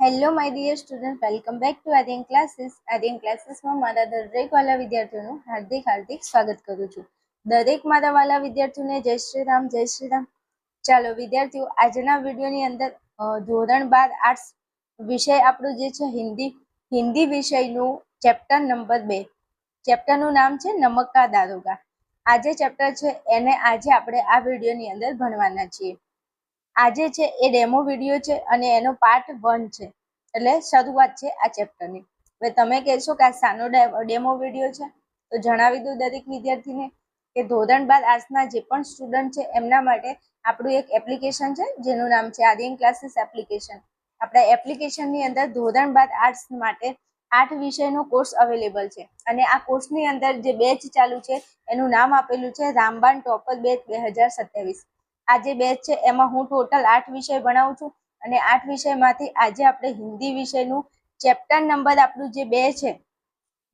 Hello my dear student, welcome back to Aryan classes. Aryan ક્લાસીસમાં મારા દરેક વાલા વિદ્યાર્થીઓનું હાર્દિક સ્વાગત કરું છું. દરેક મારા વાલા વિદ્યાર્થીઓને જય શ્રી રામ, જય શ્રી રામ. ચાલો વિદ્યાર્થીઓ, આજના વિડીયોની અંદર ધોરણ 12 આર્ટ્સ વિષય આપણું જે છે હિન્દી વિષયનું ચેપ્ટર નંબર 2. ચેપ્ટરનું નામ છે નમક કા દારોગા. આ જે ચેપ્ટર છે એને આજે આપણે આ વિડીયોની અંદર ભણવાના છીએ. આજે છે એ ડેમો વિડીયો છે અને એનો પાર્ટ 1 છે, એટલે શરૂઆત છે આ ચેપ્ટરની. હવે તમે કહેશો કે આ સાનો ડેમો વિડીયો છે, તો જણાવી દઉં દરેક વિદ્યાર્થીને કે ધોરણ 12 આર્ટ્સના જે પણ સ્ટુડન્ટ છે એમના માટે આપણું એક એપ્લિકેશન છે જેનું નામ છે આર્યન ક્લાસીસ એપ્લિકેશન. આપણા એપ્લિકેશનની અંદર ધોરણ 12 આર્ટ્સ માટે 8 વિષયનો કોર્સ અવેલેબલ છે અને આ કોર્સની અંદર જે બેચ ચાલુ છે એનું નામ આપેલું છે રામબાણ ટોપર બેચ 2027. આ જે બેચ છે એમાં હું ટોટલ 8 વિષય ભણાવું છું અને 8 વિષયમાંથી આજે આપણે હિન્દી વિષયનું ચેપ્ટર નંબર આપણું જે 2 છે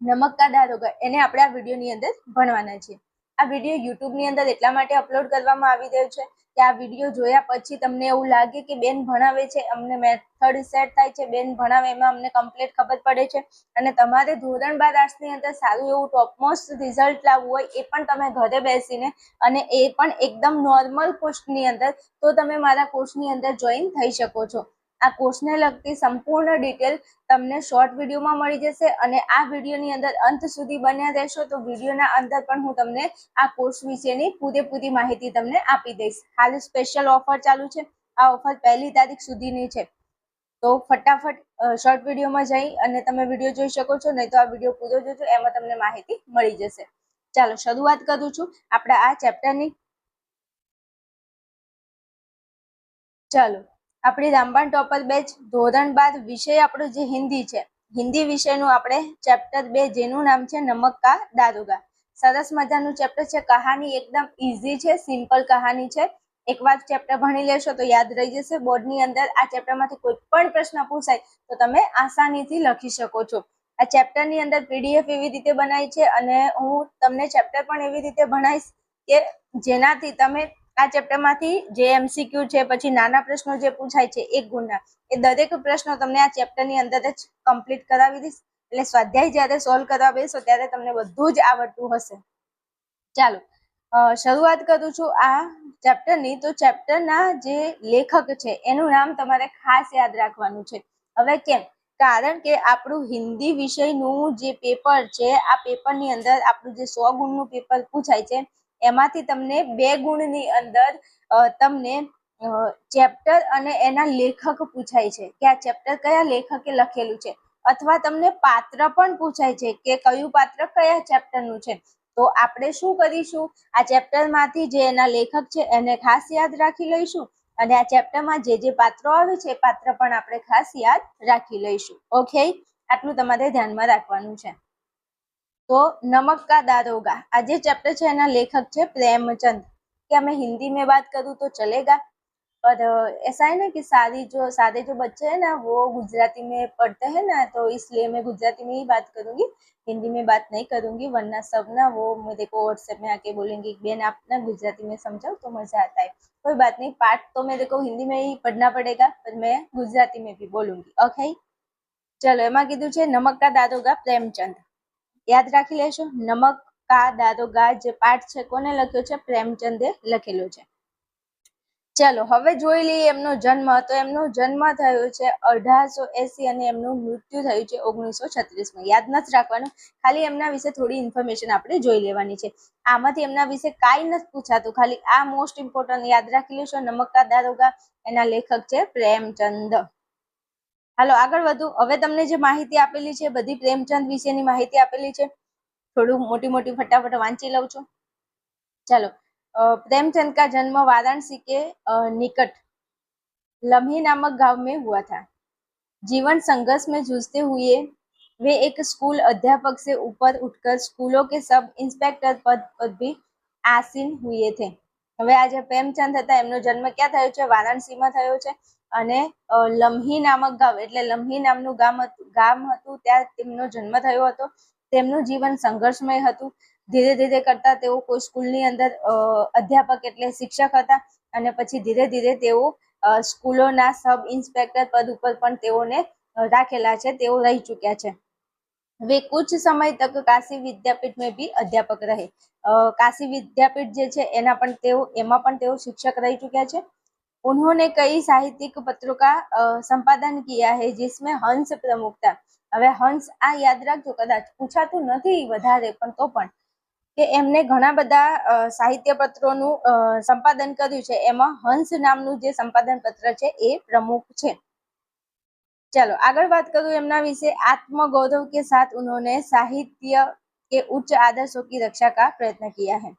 નમક કા દારોગા, એને આપણે આ વિડીયોની અંદર ભણવાના છીએ. આ વિડીયો યુટ્યુબની અંદર એટલા માટે અપલોડ કરવામાં આવી રહ્યો છે કે આ વિડીયો જોયા પછી તમને એવું લાગે કે બેન ભણાવે છે, અમને મેથડ સેટ થાય છે, બેન ભણાવે એમાં અમને કમ્પ્લીટ ખબર પડે છે અને તમારે ધોરણ 12 આર્ટ્સની અંદર સારું એવું ટોપમોસ્ટ રિઝલ્ટ લાવવું હોય એ પણ તમે ઘરે બેસીને અને એ પણ એકદમ નોર્મલ કોર્સની અંદર, તો તમે મારા કોર્સની અંદર જોઈન થઈ શકો છો. આ કોર્સને લગતી સંપૂર્ણ ડિટેલ તમને શોર્ટ વિડીયોમાં મળી જશે અને આ વિડીયોની અંદર અંત સુધી બન્યા રહેશો તો વિડીયોના અંદર પણ હું તમને આ કોર્સ વિશેની પૂરેપૂરી માહિતી તમને આપી દઈશ. હાલ સ્પેશિયલ ઓફર ચાલુ છે, આ ઓફર 1 તારીખ સુધીની છે. તો ફટાફટ શોર્ટ વિડીયોમાં જઈ અને તમે વિડીયો જોઈ શકો છો, નહીં તો આ વિડીયો પૂરો જોજો, એમાં તમને માહિતી મળી જશે. ચાલો શરૂઆત કરું છું આપણા આ ચેપ્ટરની. ચાલો, આપણી રામબાણ ટોપર બેચ ધોરણ 12 વિષય આપણો જે હિન્દી છે, હિન્દી વિષયનું આપણે ચેપ્ટર 2 જેનું નામ છે નમક કા દારોગા. સરસ મજાનું ચેપ્ટર છે. કહાની એકદમ ઈઝી છે, સિમ્પલ કહાની છે. એકવાર ચેપ્ટર ભણી લેશો તો યાદ રહી જશે. બોર્ડની અંદર આ ચેપ્ટરમાંથી કોઈ પણ પ્રશ્ન પૂછાય તો તમે આસાનીથી લખી શકો છો. આ ચેપ્ટરની અંદર પીડીએફ એવી રીતે બનાવી છે અને હું તમને ચેપ્ટર પણ એવી રીતે ભણાવીશ કે જેનાથી તમે આ ચેપ્ટરમાંથી જે એમસીક્યુ છે, પછી નાના પ્રશ્નો જે પૂછાય છે 1 ગુણના, એ દરેક પ્રશ્નો તમને આ ચેપ્ટરની અંદર જ કમ્પ્લીટ કરાવી દઈશ. એટલે સ્વાધ્યાય જ્યારે સોલ્વ કરવા બેસો ત્યારે તમને બધું જ આવડતું હશે. ચાલો શરૂઆત કરું છું આ ચેપ્ટરની. તો ચેપ્ટરના જે લેખક છે એનું નામ તમારે ખાસ યાદ રાખવાનું છે. હવે કેમ? કારણ કે આપણું હિન્દી વિષયનું જે પેપર છે, આ પેપરની અંદર આપણું જે 100 ગુણનું પેપર પૂછાય છે એમાંથી તમને 2 ગુણની અંદર તમને ચેપ્ટર અને એના લેખક પૂછાય છે કે આ ચેપ્ટર કયા લેખકે લખેલું છે, અથવા તમને પાત્ર પણ પૂછાય છે કે કયું પાત્ર કયા ચેપ્ટરનું છે. તો આપણે શું કરીશું, આ ચેપ્ટરમાંથી જે એના લેખક છે એને ખાસ યાદ રાખી લઈશું અને આ ચેપ્ટરમાં જે પાત્રો આવે છે એ પાત્ર પણ આપણે ખાસ યાદ રાખી લઈશું. ઓકે, આટલું તમારે ધ્યાનમાં રાખવાનું છે. तो नमक का दारोगा, आज चैप्टर है ना लेखक है प्रेमचंद. क्या मैं हिंदी में बात करूँ तो चलेगा? और ऐसा है ना कि सारे जो बच्चे हैं ना वो गुजराती में पढ़ते हैं ना, तो इसलिए मैं गुजराती में ही बात करूंगी, हिंदी में बात नहीं करूंगी. वरना सब ना वो मेरे को व्हाट्सएप में आके बोलेंगे कि बेन आप ना गुजराती में समझाओ तो मजा आता है. कोई बात नहीं, पाठ तो मेरे को हिंदी में ही पढ़ना पड़ेगा, पर मैं गुजराती में भी बोलूंगी. ओके, चलो एमा कीधुं छे नमक का दारोगा प्रेमचंद. याद राखी लेशो. नमक का दारोगा जे पाठ छे कोने लख्यो छे? प्रेमचंदे लखेलो छे. चलो हवे जोई लईए एमनो जन्म. तो एमनो जन्म थयो छे 1880 અને એમનું મૃત્યુ થયું છે 1936 માં. યાદ નથી રાખવાનું, ખાલી એમના વિશે થોડી ઇન્ફોર્મેશન આપણે જોઈ લેવાની છે. આમાંથી એમના વિશે કાઈ નથી પૂછાતું, ખાલી આ મોસ્ટ ઇમ્પોર્ટન્ટ યાદ રાખી લેશો. નમક કા દારોગા, એના લેખક છે પ્રેમચંદ. હાલો આગળ વધુ. હવે તમને જે માહિતી આપેલી છે બધી પ્રેમચંદ વિશેની માહિતી આપેલી છે, થોડું મોટી ફટાફટ वांची लઉં છું. चलो, प्रेमचंद का जन्म वाराणसी के निकट लम्ही नामक गांव में हुआ था. जीवन संघर्ष में जूझते हुए वे एक स्कूल अध्यापक से ऊपर उठकर स्कूलों के सब इंस्पेक्टर पद पर भी आसीन हुए थे. હવે આ જે પ્રેમચંદ હતા એમનો જન્મ ક્યાં થયો છે? વારાણસીમાં થયો છે. અને લમ્હી નામક ગામ, એટલે લમ્હી નામનું ગામ હતું ત્યાં તેમનો જન્મ થયો હતો. તેમનું જીવન સંઘર્ષમય હતું. ધીરે ધીરે કરતા તેઓ કોઈ સ્કૂલની અંદર અધ્યાપક એટલે શિક્ષક હતા અને પછી ધીરે ધીરે તેઓ સ્કૂલોના સબ ઇન્સ્પેક્ટર પદ ઉપર પણ તેઓને રાખેલા છે, તેઓ રહી ચૂક્યા છે। वे कुछ समय तक काशी विद्यापीठ में भी अध्यापक रहे। काशी विद्यापीठ जे छे एमां पण तेओ शिक्षक रही चुक्या छे। उन्होंने कई साहित्यिक पत्रों का संपादन किया है, जिसमें हंस प्रमुख था। हवे हंस आ याद राखजो, कदाच पूछातुं नथी वधारे पण तो पण के एमने घणा बधा साहित्य पत्रोनुं संपादन कर्युं छे। एमां हंस नामनुं जे संपादन पत्र छे ए प्रमुख छे। चलो आगळ बात करूं एमना विषे। आत्मगौरव के साथ उन्होंने साहित्य के उच्च आदर्शों की रक्षा का प्रयत्न किया है।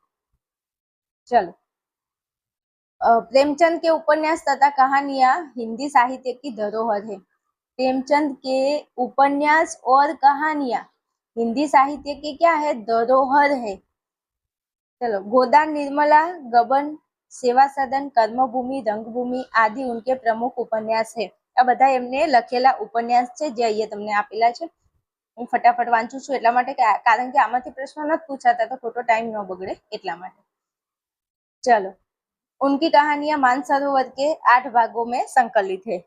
चलो, प्रेमचंद के उपन्यास तथा कहानियां हिंदी साहित्य की धरोहर है। प्रेमचंद के उपन्यास और कहानियां हिंदी साहित्य की क्या है? धरोहर है। चलो, गोदान, निर्मला, गबन, सेवा सदन, कर्मभूमि, रंगभूमि आदि उनके प्रमुख उपन्यास है। आ बधा एमने लखेला उपन्यास छे, जे अहींया तमने आपेला छे। હું ફટાફટ વાંચું છું એટલા માટે કારણ કે આમાંથી પ્રશ્નો નથી પૂછાતા, તો ખોટો ટાઈમ ન બગડે એટલા માટે। चलो, उनकी कहानियां मानसरोवर के 8 भागों में संकलित है।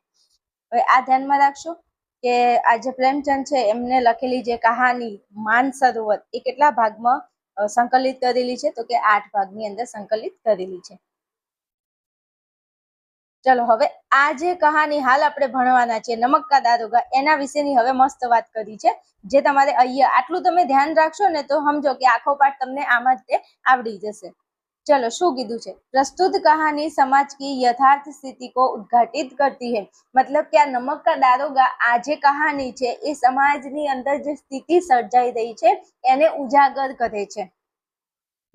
હવે આ ધ્યાનમાં રાખશો કે આ જે પ્રેમચંદ છે એમને લખેલી જે કહાની માનસરોવર એ કેટલા ભાગમાં સંકલિત કરેલી છે? તો કે 8 ભાગની અંદર સંકલિત કરેલી છે। ચલો, હવે આ જે કહાની હાલ આપણે ભણવાના છે નમક કા દારોગા, એના વિશેની હવે મસ્ત વાત કરી છે, જે તમારે અહીંયા આટલું તમે ધ્યાન રાખશો ને તો સમજો કે આખો પાઠ તમને આમાં જ તે આવડી જશે। चलो, शू कीधु छे? प्रस्तुत कहानी समाज की यथार्थ स्थिति को उद्घाटित करती है। मतलब कि आ नमक का दारोगा आ जे कहानी छे ए समाजनी अंदर जे स्थिति सर्जाई रही छे एने उजागर करे छे।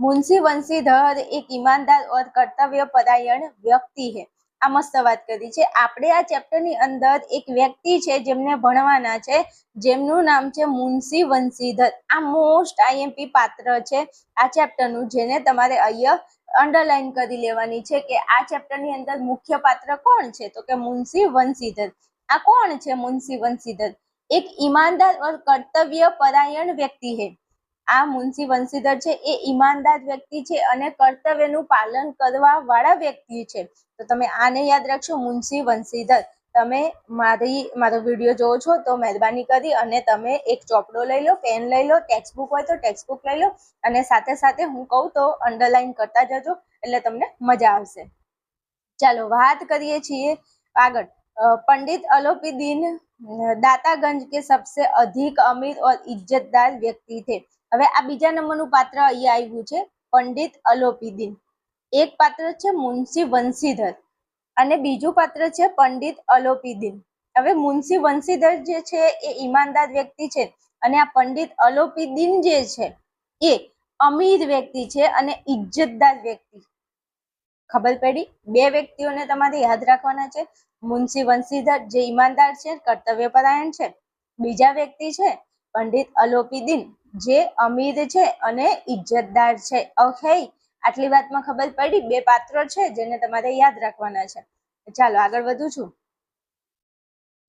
मुंशी वंशीधर एक ईमानदार और कर्तव्यपरायण व्यक्ति है। आ मस्त વાત કરી છે। આપણે આ ચેપ્ટરની અંદર એક વ્યક્તિ છે જેમને ભણવાના છે, જેમનું નામ છે મુંશી વંશીધર। આ મોસ્ટ આઈએમપી પાત્ર છે આ ચેપ્ટરનું, જેને તમારે અહીંયા અંડરલાઈન કરી લેવાની છે કે આ ચેપ્ટરની અંદર મુખ્ય પાત્ર કોણ છે? તો કે મુંશી વંશીધર। આ કોણ છે મુંશી વંશીધર? એક ईमानदार और कर्तव्यपरायण व्यक्ति है। આ મુંશી વંશીધર છે એ ઈમાનદાર વ્યક્તિ છે અને કર્તવ્યનું પાલન કરવા વાળા વ્યક્તિ છે। તો તમે આને યાદ રાખશો, મુંશી વંશીધર। તમે મારો વિડીયો જોવો છો તો મહેરબાની કરી અને તમે એક ચોપડો લઈ લો, પેન લઈ લો, ટેક્સ્ટબુક હોય તો ટેક્સ્ટબુક લઈ લો અને સાથે સાથે હું કહું તો અંડરલાઈન કરતા જજો એટલે તમને મજા આવશે। ચાલો, વાત કરીએ છીએ આગળ। पंडित अलोपीदीन दातागंज के सबसे अधिक अमीर और इज्जतदार व्यक्ति थे। હવે આ બીજા નંબરનું પાત્ર અહીંયા આવ્યું છે પંડિત અલોપીદીન। એક પાત્ર છે મુંશી વંશીધર અને બીજું પાત્ર છે પંડિત અલોપીદીન। હવે મુંશી વંશીધર જે છે એ ઈમાનદાર વ્યક્તિ છે અને આ પંડિત અલોપીદીન જે છે એ અમીર વ્યક્તિ છે અને ઇજ્જતદાર વ્યક્તિ। ખબર પડી? બે વ્યક્તિઓને તમારે યાદ રાખવાના છે। મુંશી વંશીધર જે ઈમાનદાર છે, કર્તવ્યપરાયણ છે, બીજા વ્યક્તિ છે પંડિત અલોપીદીન જે અમીર છે અને ઇજ્જતદાર છે। ઓકે, આટલી વાતમાં ખબર પડી? બે પાત્રો છે જેને તમારે યાદ રાખવાના છે। ચાલો આગળ વધું છું।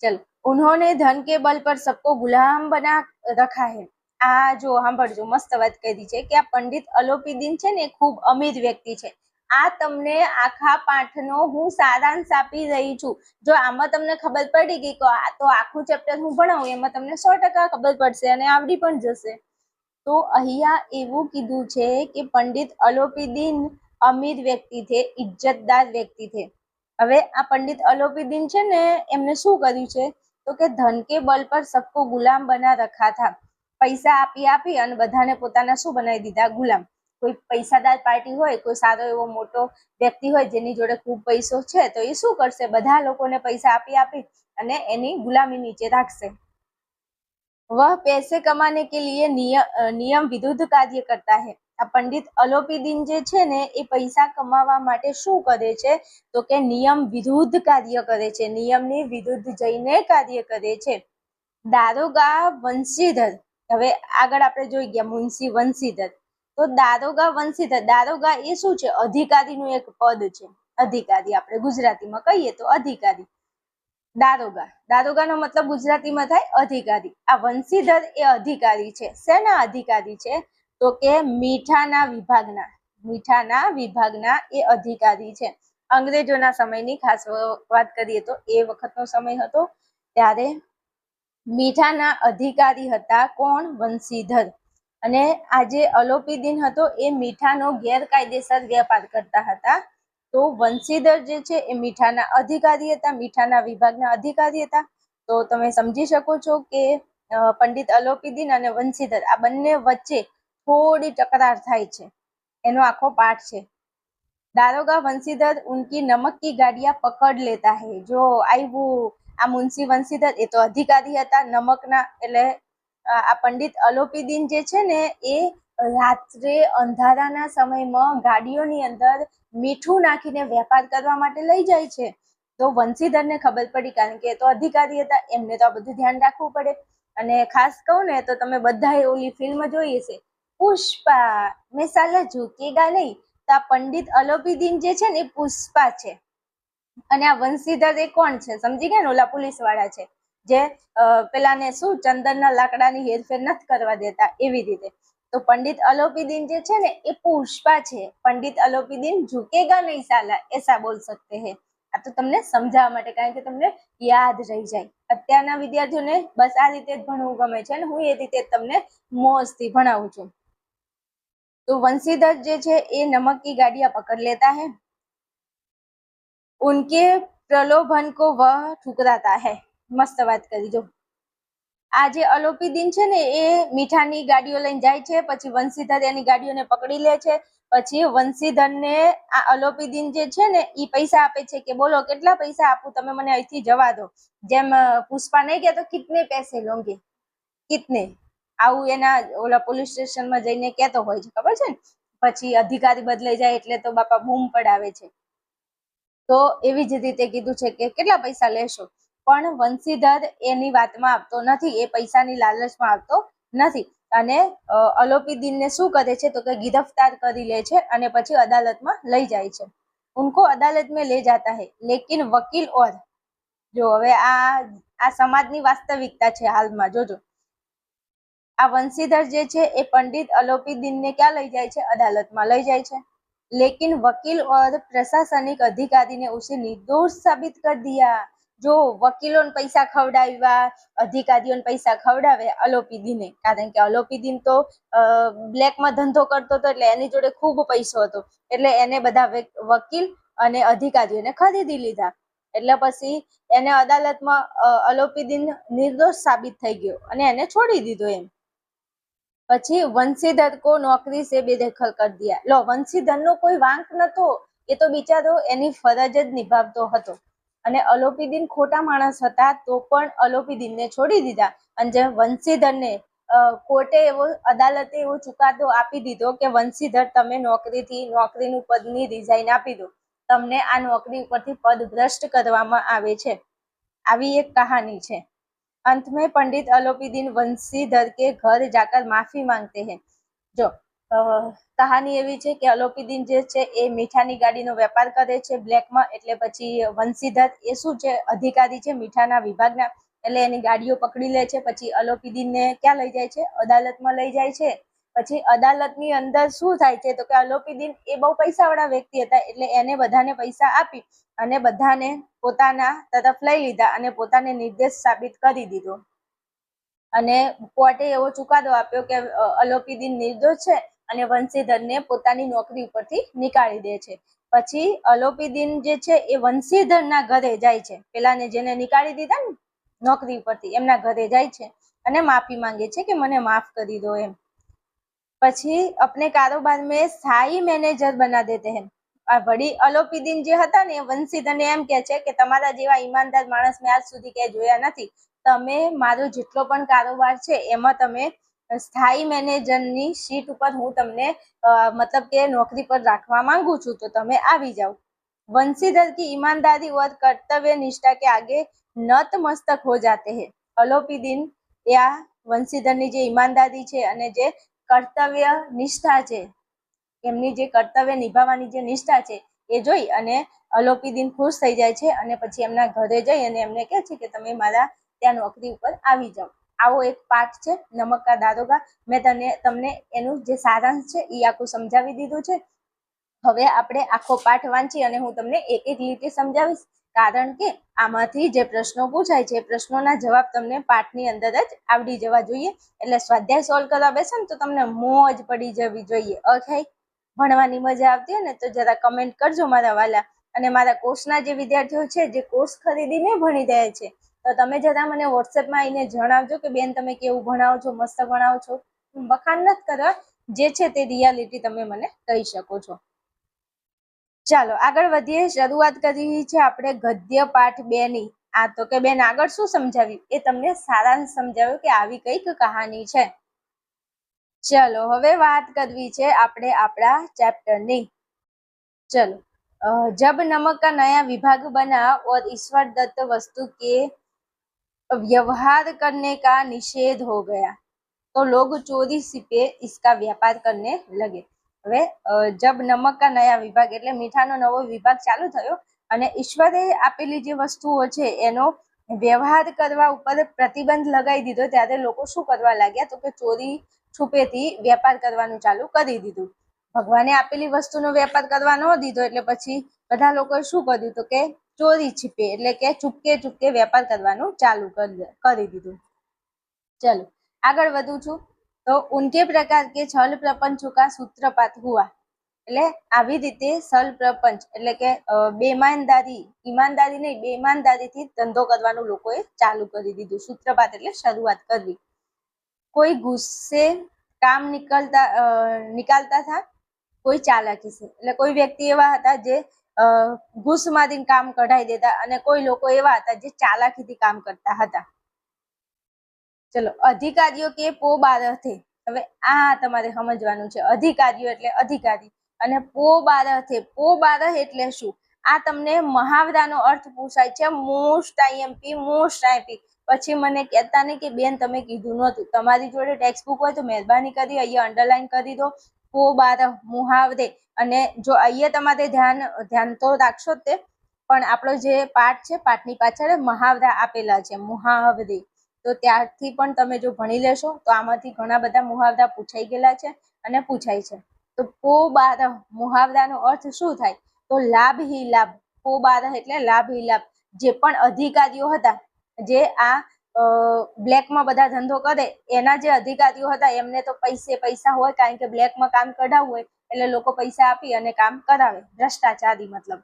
चलो, उन्होंने धन के बल पर सबको गुलाम बना रखा है। आ जो सांभळजो, मस्त વાત કરી છે કે આ પંડિત અલોપીદીન છે ને ખૂબ અમીર વ્યક્તિ છે। આ તમને આખા પાઠનો હું સારાંશ આપી રહી છું। જો આમાં તમને ખબર પડી ગઈ તો આખું ચેપ્ટર હું ભણાવું એમાં તમને 100% ખબર પડશે અને આવડી પણ જશે। તો અહીંયા એવું કીધું છે કે પંડિત અલોપીદીન અમીર વ્યક્તિ છે, ઇજ્જતદાર વ્યક્તિ છે। હવે આ પંડિત અલોપીદીન છે ને એમને શું કર્યું છે? તો કે ધન કે બલ પર सबको गुलाम बना रखा था। પૈસા આપી આપી અને બધાને પોતાના શું બનાવી દીધા? ગુલામ। કોઈ પૈસાદાર પાર્ટી હોય, કોઈ સારો એવો મોટો વ્યક્તિ હોય જેની જોડે ખૂબ પૈસો છે તો એ શું કરશે? બધા લોકોને પૈસા આપી આપી અને એની ગુલામી નીચે રાખશે। वह पैसे कमाने के लिए नियम विरुद्ध कार्य करता है। આ પંડિત અલોપીદીન જે છે ને એ પૈસા કમાવા માટે શું કરે છે? તો કે નિયમ વિરુદ્ધ કાર્ય કરે છે, નિયમની વિરુદ્ધ જઈને કાર્ય કરે છે। દારોગા વંશીધર, હવે આગળ આપણે જોઈ ગયા મુંશી વંશીધર, તો દારોગા વંશીધર, દારોગા એ શું છે? અધિકારીનું એક પદ છે। અધિકારી આપણે ગુજરાતીમાં કહીએ તો અધિકારી। દારોગા, દારોગાનો મતલબ ગુજરાતીમાં થાય અધિકારી। આ વંશીધર એ અધિકારી છે। શેના અધિકારી છે? તો કે મીઠાના વિભાગના એ અધિકારી છે। અંગ્રેજોના સમયની ખાસ વાત કરીએ તો એ વખતનો સમય હતો ત્યારે મીઠાના અધિકારી હતા કોણ? વંશીધર. અને આ જે અલોપીદીન હતો એ મીઠાનો ગેરકાયદેસર વેપાર કરતા હતા. તો વંશીધર જે છે એ મીઠાના અધિકારી હતા, મીઠાના વિભાગના અધિકારી હતા. તો તમે સમજી શકો છો કે પંડિત અલોપીદીન અને વંશીધર આ બંને વચ્ચે થોડી તકરાર થાય છે, એનો આખો પાઠ છે. दारोगा वंशीधर उनकी नमक की गाड़ियां पकड़ लेता है. जो આવ્યું આ મુંશી વંશીધર એ તો અધિકારી હતા નમકના, એટલે આ પંડિત અલોપીદીન જે છે ને એ રાત્રે અંધારાના સમયમાં ગાડીઓની અંદર મીઠું નાખીને વેપાર કરવા માટે લઈ જાય છે. તો વંશીધરને ખબર પડી, કારણ કે એ તો અધિકારી હતા, એમને તો આ બધું ધ્યાન રાખવું પડે. અને ખાસ કહું ને તો તમે બધાએ ઓલી ફિલ્મ જોઈ હશે પુષ્પા, મેં સાલા ઝૂકેગા નહીં. તો આ પંડિત અલોપીદીન જે છે ને એ પુષ્પા છે, અને આ વંશીધર એ કોણ છે? સમજી ગયા ને? ઓલા પોલીસ વાળા છે જે પેલાને શું ચંદનના લાકડાની હેરફેર નથી કરવા દેતા, એવી રીતે. તો પંડિત અલોપીદીન જે છે ને એ પુષ્પા છે. પંડિત અલોપીદીન ઝુકેગા નહીં સાલા, એસા બોલ સકતે હે. આ તો તમને સમજાવવા માટે, કારણ કે તમને યાદ રહી જાય. અત્યારના વિદ્યાર્થીઓને બસ આ રીતે જ ભણવું ગમે છે, અને હું એ રીતે તમને મોજથી ભણાવું છું. तो वंशीधर जे छे ए नमक की गाड़ियां पकड़ लेता है, उनके प्रलोभन को वह ठुकराता है. मस्त बात करी. जो આ જે અલોપીદીન છે ને એ મીઠાની ગાડીઓ લઈને જાય છે, પછી વંશીધર એની ગાડીઓને પકડી લે છે. પછી વંશીધરને આ અલોપીદીન જે છે ને એ પૈસા આપે છે કે બોલો કેટલા પૈસા આપું, તમે મને અહીંથી જવા દો. જેમ પુષ્પા નહીં કહેતો કિતને પૈસે લોગે, કિતને, આવું એના ઓલા પોલીસ સ્ટેશનમાં જઈને કહેતો હોય છે, ખબર છે ને. પછી અધિકારી બદલાઈ જાય એટલે તો બાપા બૂમ પડાવે છે. તો એવી જ રીતે કીધું છે કે કેટલા પૈસા લેશો, પણ વંશીધર એની વાતમાં આવતો નથી, એ પૈસાની લાલચમાં આવતો નથી. અને અલોપીદીનને શું કરે છે તો કે ગિરફતાર કરી લે છે અને પછી અદાલતમાં લઈ જાય છે. ઉनको અદાલત में ले जाता है, लेकिन वकील और, જો હવે આ સમાજની વાસ્તવિકતા છે હાલમાં. જોજો આ વંશીધર જે છે એ પંડિત અલોપીદીનને ક્યાં લઈ જાય છે? અદાલતમાં લઈ જાય છે. लेकिन वकील और प्रशासनिक अधिकारी ने उसे निर्दोष साबित कर दिया. जो વકીલોને પૈસા ખવડાવ્યા, અધિકારીઓને પૈસા ખવડાવે અલોપીદીને, કારણ કે અલોપીદીન તો બ્લેકમાં ધંધો કરતો હતો, એટલે એની જોડે ખૂબ પૈસો હતો, એટલે એને બધા વકીલ અને અધિકારીઓને ખરીદી લીધા. એટલે પછી એને અદાલતમાં અલોપીદીન નિર્દોષ સાબિત થઈ ગયો અને એને છોડી દીધો એમ. પછી વંશીધર કો નોકરી સે બેદખલ કર દિયા. લો, વંશીધરનો કોઈ વાંક નતો, એ તો બિચારો એની ફરજ જ નિભાવતો હતો. અને અલોપીદીન ખોટા માણસ હતા તો પણ અલોપીદીનને છોડી દીધા. અને જે વંશીધરને કોર્ટે અદાલતે એવો ચુકાદો આપી દીધો કે વંશીધર તમે નોકરીનું પદની રિઝાઇન આપી દો, તમને આ નોકરી ઉપરથી પદ ભ્રષ્ટ કરવામાં આવે છે. આવી એક કહાની છે. अंत में पंडित अलोपीदीन वंशीधर के घर जाकर माफी मांगते हैं. जो કહાની એવી છે કે અલોપીદીન જે છે એ મીઠાની ગાડીનો વેપાર કરે છે બ્લેકમાં, એટલે પછી વંશીધર એ શું છે? અધિકારી છે મીઠાના વિભાગના, એટલે એની ગાડીઓ પકડી લે છે. પછી અલોપીદીનને ક્યાં લઈ જાય છે? અદાલતમાં લઈ જાય છે. પછી અદાલતની અંદર શું થાય છે તો કે અલોપીદીન એ બહુ પૈસાવાળા વ્યક્તિ હતા, એટલે એને બધાને પૈસા આપી અને બધાને પોતાના તરફ લઈ લીધા અને પોતાને નિર્દોષ સાબિત કરી દીધો. અને કોર્ટે એવો ચુકાદો આપ્યો કે અલોપીદીન નિર્દોષ છે અને વંશીધરને પોતાની નોકરી ઉપરથી નીકાળી દે છે. પછી અલોપીદીન જે છે એ વંશીધરના ઘરે જાય છે, પેલાને જેને નીકાળી દીધા ને નોકરી ઉપરથી, એમના ઘરે જાય છે અને માફી માંગે છે કે મને માફ કરી દો એમ. પછી अपने कारोबार में स्थायी मैनेजर बना देते हैं. આ વડી અલોપીદીન જે હતા ને એ વંશીધરને એમ કહે છે કે તમારા જેવા ઈમાનદાર માણસ મેં આજ સુધી ક્યાંય જોયા નથી, તમે મારો જેટલો પણ કારોબાર છે એમાં તમે સ્થાયી મેનેજરની સીટ ઉપર હું તમને मतलब કે નોકરી પર રાખવા માંગુ છું, તો તમે આવી જાઓ. वंशीधर की ईमानदारी और कर्तव्य निष्ठा के आगे नतमस्तक हो जाते हैं. અલોપીદીન એ આ વંશીધરની જે ઈમાનદારી છે અને જે કર્તવ્ય નિષ્ઠા છે, એમની જે કર્તવ્ય નિભાવવાની જે નિષ્ઠા છે એ જોઈ અને અલોપીદીન ખુશ થઈ જાય છે અને પછી એમના ઘરે જઈ અને એમને કહે છે કે તમે મારા ત્યાં નોકરી ઉપર આવી જાઓ. આવો એક પાઠ છે નમક કા દારોગા. મેં તમને એનું જે સારાંશ છે એ આખું સમજાવી દીધું છે. હવે આપણે આખો પાઠ વાંચી અને હું તમને એક એક લીટી સમજાવીશ, કારણ કે આમાંથી જે પ્રશ્નો પૂછાય છે એ પ્રશ્નોના જવાબ તમને પાઠની અંદર જ આવડી જવા જોઈએ. એટલે સ્વાધ્યાય સોલ્વ કરવા બેસો ને તો તમને મોજ પડી જવી જોઈએ. ઓકે, ભણવાની મજા આવતી હોય ને તો જરા કમેન્ટ કરજો મારા વાલા. અને મારા કોર્સના જે વિદ્યાર્થીઓ છે જે કોર્સ ખરીદીને ભણી રહ્યા છે તો તમે જરા મને વોટ્સએપમાં આવીને જણાવજો કે બેન તમે કેવું ભણાવો છો, મસ્ત ભણાવો છો. વખાણ નથી કરવા, જે છે તે રિયાલિટી તમે મને કહી શકો છો. ચાલો આગળ વધીએ. શરૂઆત કરી છે આપણે ગદ્ય પાઠ 2 ની. આ તો કે બેન આગળ શું સમજાવ્યું એ તમને સારાંશ સમજાવ્યું કે આવી કઈક કહાની છે. ચલો હવે વાત કરવી છે આપણે આપણા ચેપ્ટરની. चलो, जब नमक का नया विभाग बना और ईश्वर दत्त वस्तु के व्यवहार करने का निषेध हो गया तो लोग चोरी छिपे इसका व्यापार करने लगे. હવે જબ નમક કા નયા વિભાગ એટલે મીઠાનો નવો વિભાગ ચાલુ થયો અને ઈશ્વરે આપેલી જે વસ્તુઓ છે એનો વ્યવહાર કરવા ઉપર પ્રતિબંધ લગાવી દીધો ત્યારે લોકો શું કરવા લાગ્યા તો કે ચોરી છુપેથી વેપાર કરવાનું ચાલુ કરી દીધું. ભગવાને આપેલી વસ્તુનો વેપાર કરવા ન દીધો એટલે પછી બધા લોકોએ શું કર્યું તો કે ચોરી છીપે એટલે કે ચૂપકે ચૂપકે વેપાર કરવાનું ચાલુ કરી દીધું. ચલો આગળ વધું છું. તો ઉનકે પ્રકાર કે છલ પ્રપંચો કા સૂત્રપાત હુઆ. એટલે આવી રીતે છલ પ્રપંચ એટલે કે ઈમાનદારી નહીં બેઈમાનદારીથી ધંધો કરવાનું લોકોએ ચાલુ કરી દીધું. સૂત્રપાત એટલે શરૂઆત કરવી. કોઈ ગુસ્સે કામ નિકાલતા થા, કોઈ ચાલાકી છે એટલે કોઈ વ્યક્તિ એવા હતા જે ઘૂસ મારીને કામ કઢાઈ દેતા અને કોઈ લોકો એવા હતા જે ચાલાકીથી કામ કરતા હતા. ચલો, અધિકારીઓ કે પો બારહે. હવે આ તમારે સમજવાનું છે. અધિકારીઓ એટલે અધિકારી અને પો બારહે. પો બારહ એટલે શું? આ તમને મહાવરાનો અર્થ પૂછાય છે. Most IMP most IP. પછી મને કહેતા નહીં કે બેન તમે કીધું નહોતું. તમારી જોડે ટેક્સ્ટ બુક હોય તો મહેરબાની કરી અહીંયા અંડરલાઈન કરી દો પો બારહ મુહાવરે. અને જો અહીંયા તમારે ધ્યાન તો રાખશો જ તે, પણ આપણો જે પાઠ છે પાઠની પાછળ મહાવરા આપેલા છે મુહાવરે. તો ત્યારથી પણ તમે જો ભણી લેશો તો આમાંથી ઘણા બધા મુહાવરા પૂછાઈ ગયેલા છે અને પૂછાય છે. તો પો બારહ મુહાવરાનો અર્થ શું થાય તો લાભ હી લાભ. પો બારહ એટલે લાભ હી લાભ. જે પણ અધિકારીઓ હતા જે આ બ્લેકમાં બધા ધંધો કરે એના જે અધિકારીઓ હતા એમને તો પૈસા હોય કારણ કે બ્લેકમાં કામ કઢાવવું હોય એટલે લોકો પૈસા આપી અને કામ કરાવે. ભ્રષ્ટાચારી મતલબ.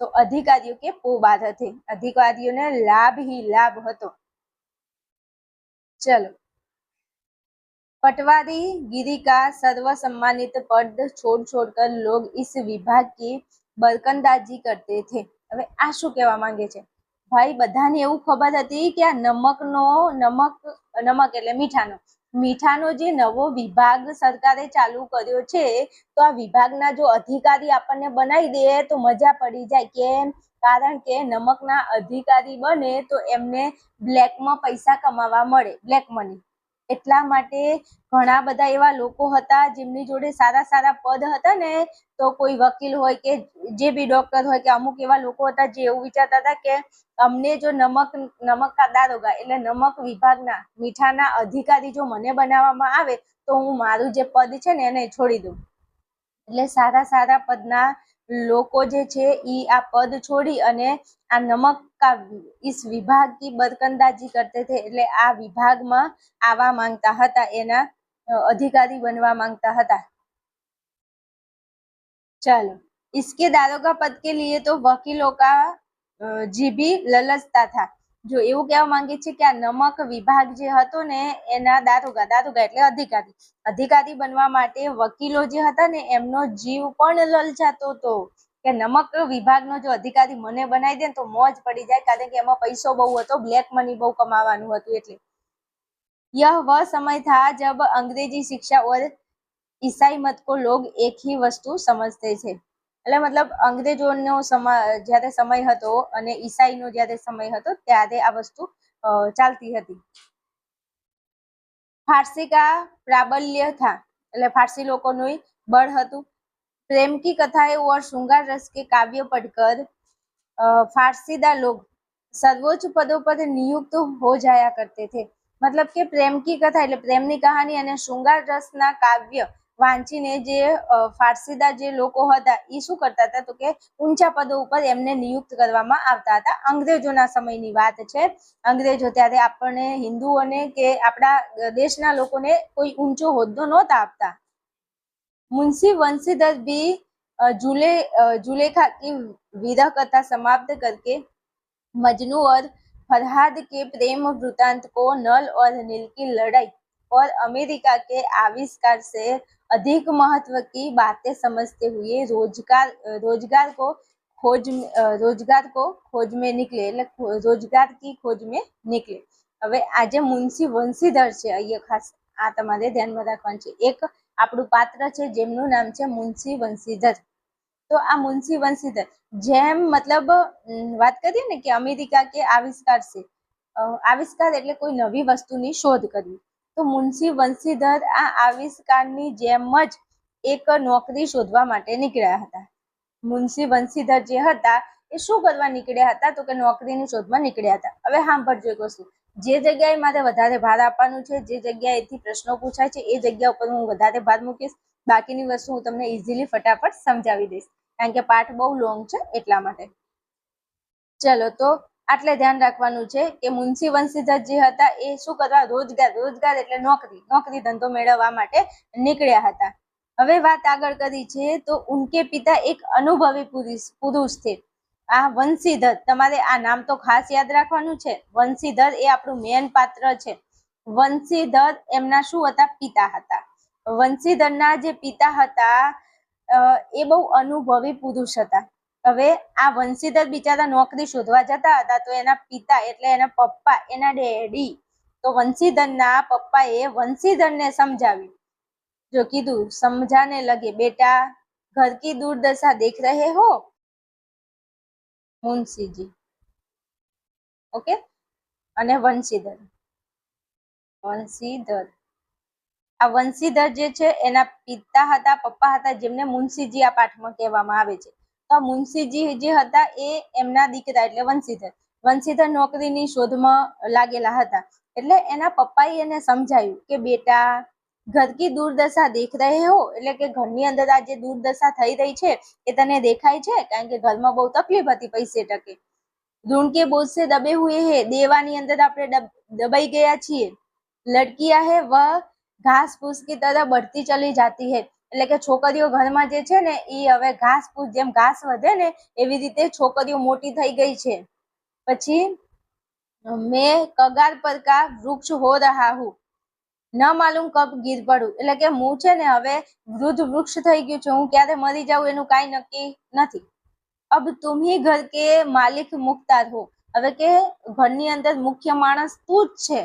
તો અધિકારીઓ કે પો બારહે. અધિકારીઓને લાભ હી લાભ હતો. चलो, पटवारी गिरी का सर्व सम्मानित पद छोड़कर लोग इस विभाग की बरकंदाजी करते थे. હવે આ શું કહેવા માંગે છે? ભાઈ બધાને એવું ખબર હતી કે આ નમક એટલે મીઠાનો જે નવો વિભાગ સરકારે ચાલુ કર્યો છે તો આ વિભાગના જો અધિકારી આપણને બનાવી દે તો મજા પડી જાય. કેમ? કારણ કે નમકના અધિકારી બને તો એમને બ્લેકમાં પૈસા કમાવા મળે, બ્લેક મની. એટલા માટે ઘણા બધા એવા લોકો હતા જેમની જોડે સારા પદ હતા ને, તો કોઈ વકીલ હોય કે જે બી ડોક્ટર હોય કે અમુક એવા લોકો હતા જે એવું વિચારતા હતા કે અમને જો નમક કા દારોગા એટલે નમક વિભાગના મીઠાના અધિકારી જો મને બનાવવામાં આવે તો હું મારું જે પદ છે ને એને છોડી દઉં. એટલે સારા પદના લોકો જે છે ઈ આ પદ છોડી અને આ નમક કા इस विभाग की बरकंदाजी करते थे. એટલે આ વિભાગમાં આવવા માંગતા હતા, એના अधिकारी बनवा मांगता था. चलो, इसके दारोगा पद के लिए तो वकीलों का जी भी ललचता था. જો એવું કહેવા માંગે છે કે આ નમક વિભાગ જે હતો ને એના દારોગા એટલે અધિકારી બનવા માટે વકીલો જે હતા ને એમનો જીવ પણ લલચાતો હતો કે નમક વિભાગનો જો અધિકારી મને બનાવી દે તો મોજ પડી જાય કારણ કે એમાં પૈસો બહુ હતો, બ્લેક મની બહુ કમાવાનું હતું. એટલે यह वह समय था जब अंग्रेजी शिक्षा और ईसाई मत को लोग एक ही वस्तु समझते थे. એટલે મતલબ અંગ્રેજોનો જ્યારે સમય હતો અને ઈસાઈનો જ્યારે સમય હતો ત્યારે આ વસ્તુ ચાલતી હતી. ફારસી કા પ્રાબલ્ય था એટલે ફારસી લોકોનું બળ હતું. प्रेम की कथाएं और श्रृंगार रस के काव्य पढ़कर फारसीदा लोग सर्वोच्च पदों पर नियुक्त हो जाया करते थे. मतलब કે પ્રેમ કી કથા એટલે પ્રેમની કહાની અને શૃંગાર રસના કાવ્ય વાંચીને જે ફારસીદાર જે લોકો હતા એ શું કરતા હતા તો કે ઊંચા પદો ઉપર એમને નિયુક્ત કરવામાં આવતા હતા. અંગ્રેજોના સમયની વાત છે. અંગ્રેજો ત્યારે આપણને હિન્દુઓને કે આપણા દેશના લોકોને કોઈ ઊંચો હોદ્દો નહોતા આપતા. मुंशी वंशीधर भी जुलेखा की विरह कथा समाप्त करके मजनू और फरहाद के प्रेम वृतांत को नल और नील की लड़ाई और अमेरिका के आविष्कार से अधिक महत्व की बातें समझते हुए रोजगार को खोज में निकले रोजगार की खोज में निकले. હવે આજે મુંશી વંશીધર છે, અહીંયા ખાસ આ તમારે ધ્યાનમાં રાખવાનું છે. એક આપણું પાત્ર છે જેમનું નામ છે મુંશી વંશીધર. તો આ મુંશી વંશીધર જેમ મતલબ વાત કરીએ ને કે અમેરિકા કે આવિષ્કાર છે, આવિષ્કાર એટલે કોઈ નવી વસ્તુની શોધ કરવી. તો મુંશી વંશીધર આ આવિષ્કારની જેમ જ એક નોકરી શોધવા માટે નીકળ્યા હતા. મુંશી વંશીધર જે હતા એ શું કરવા નીકળ્યા હતા તો કે નોકરીની શોધમાં નીકળ્યા હતા. હવે સાંભળજો એક વસ્તુ, જે જગ્યાએ મારે વધારે ભાર આપવાનું છે, જે જગ્યાએથી પ્રશ્નો પૂછાય છે એ જગ્યા ઉપર હું વધારે ભાર મૂકીશ. બાકીની વસ્તુ હું તમને ઇઝીલી ફટાફટ સમજાવી દઈશ, કારણ કે પાઠ બહુ લોંગ છે એટલા માટે. ચલો, તો આટલે ધ્યાન રાખવાનું છે કે મુંશી વંશીધર જે હતા એ શું કરવા, રોજગાર એટલે નોકરી ધંધો મેળવવા માટે નીકળ્યા હતા. હવે વાત આગળ કરી છે તો ઉનકે પિતા એક અનુભવી પુરુષ છે. આ વંશીધર, તમારે આ નામ તો ખાસ યાદ રાખવાનું છે. વંશીધર એ આપણું મેન પાત્ર છે. વંશીધર એમના શું હતા, પિતા હતા. વંશીધરના જે પિતા હતા એ બહુ અનુભવી પુરુષ હતા. હવે આ વંશીધર બિચારા નોકરી શોધવા જતા હતા તો એના પિતા એટલે એના પપ્પા, એના ડેડી, તો વંશીધરના પપ્પાએ વંશીધરને સમજાવ્યું. જો કીધું સમજાને લગે બેટા ઘર કી દુર્દશા દેખ રહે હો મુંશીજી. ઓકે, અને વંશીધર આ વંશીધર જે છે એના પિતા હતા, પપ્પા હતા, જેમને મુંશીજી આ પાઠમાં કહેવામાં આવે છે. તો મુંશીજી જે હતા એ એમના દીકરા એટલે વંશીધર નોકરીની શોધમાં લાગેલા હતા. એટલે એના પપ્પાએ એને સમજાયું કે બેટા ઘર કી દુર્દશા દેખ રહે હો, એટલે કે ઘરની અંદર આ જે દુર્દશા થઈ રહી છે એ તને દેખાય છે, કારણ કે ઘરમાં બહુ તકલીફ હતી પૈસે ટકે. ઋણ કે બોझ से दबे हुए हैं, દેવાની અંદર આપણે દબાઈ ગયા છીએ. લડકિયા હે વહ ઘાસ ફૂસ की तरह बढ़ती चली जाती है, એટલે કે છોકરીઓ ઘરમાં જે છે ને એ હવે ઘાસ ફૂસ, જેમ ઘાસ વધે ને એવી રીતે છોકરીઓ મોટી થઈ ગઈ છે. પછી મેં કગાર પર કા વૃક્ષ હો રહા હું, ન માલુમ કબ ગીર પડું, એટલે કે હું છે ને હવે વૃદ્ધ વૃક્ષ થઈ ગયું છે, હું ક્યારે મરી જાઉં એનું કાંઈ નક્કી નથી. અબ તુમ હી ઘર કે માલિક મુખ્તાર હો, હવે કે ઘરની અંદર મુખ્ય માણસ તું જ છે.